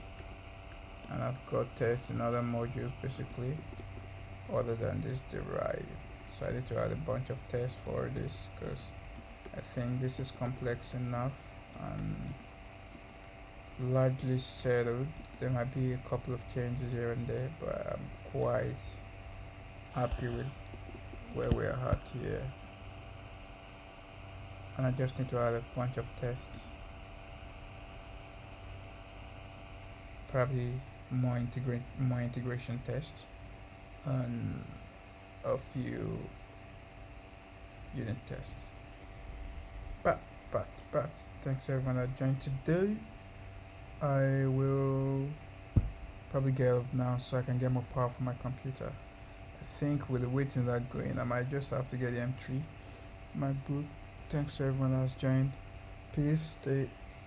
and I've got tests in other modules basically other than this derived. So I need to add a bunch of tests for this because I think this is complex enough and largely settled. There might be a couple of changes here and there, but I'm quite happy with where we are at here. And I just need to add a bunch of tests, probably more integration tests, and a few unit tests. But thanks to everyone that joined today. I will probably get up now so I can get more power for my computer. I think with the way things are going, I might just have to get the M3 MacBook. Thanks to everyone that's joined. Peace.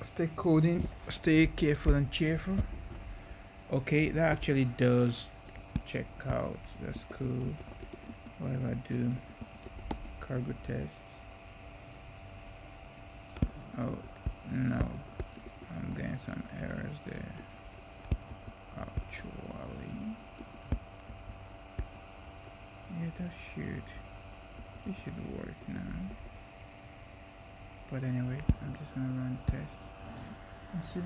Stay coding. Stay careful and cheerful. Okay, that actually does check out. That's cool. What if I do cargo tests? Oh no, I'm getting some errors there. Actually, yeah, it should work now. But anyway, I'm just gonna run the test and see.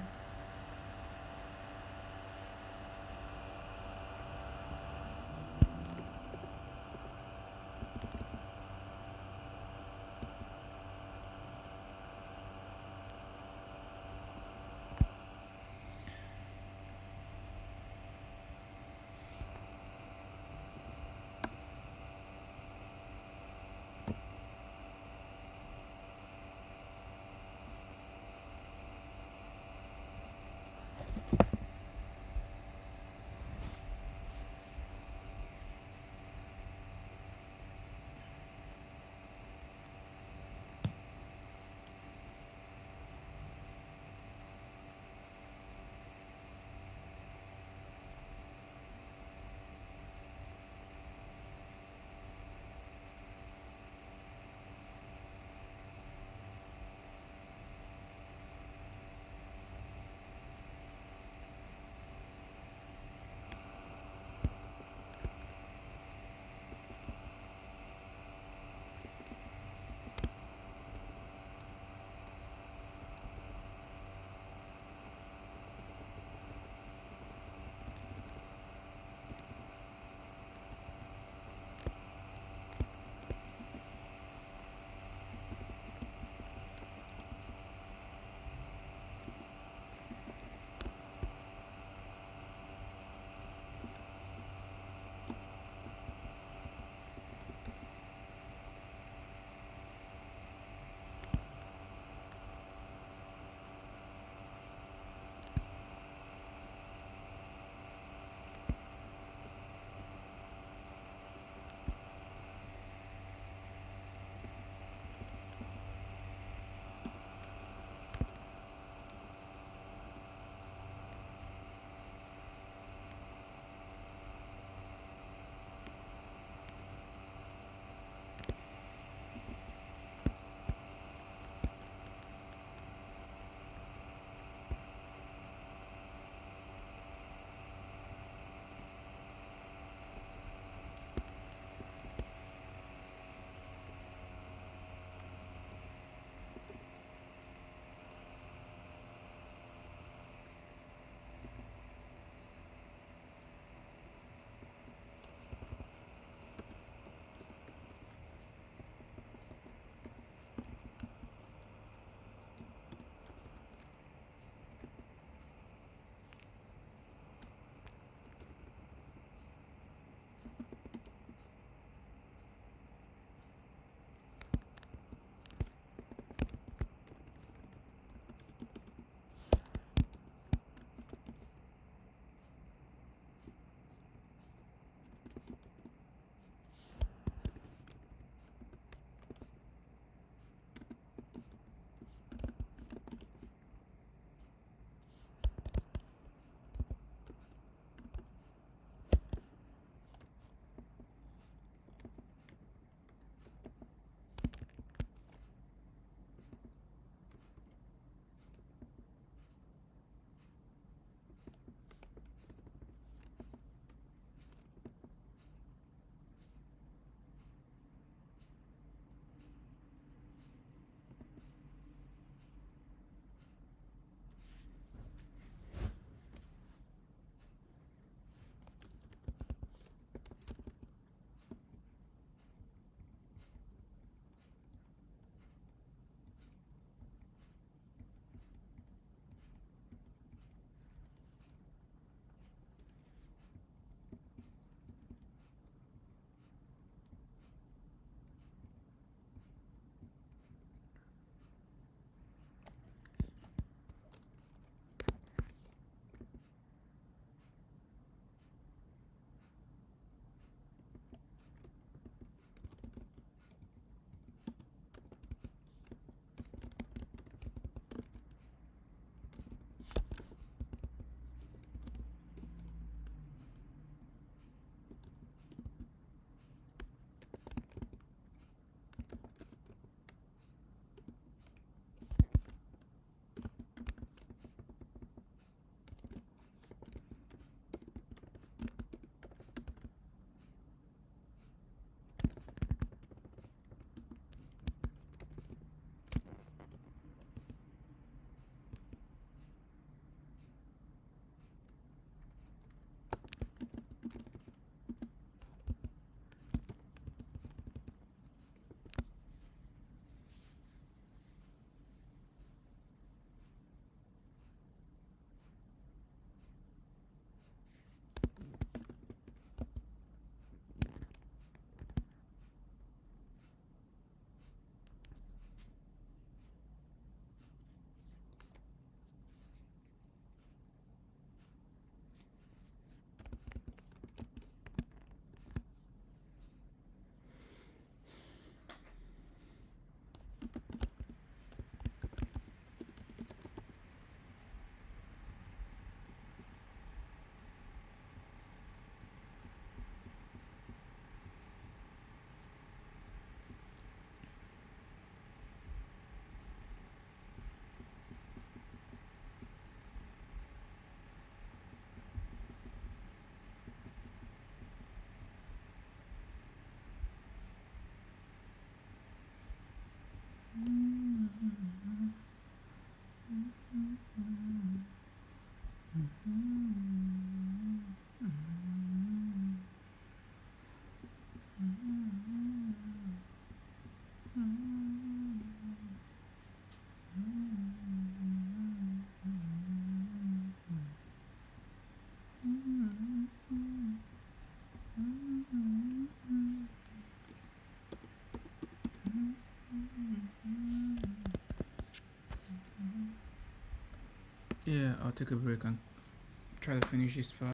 Yeah, I'll take a break and try to finish this part.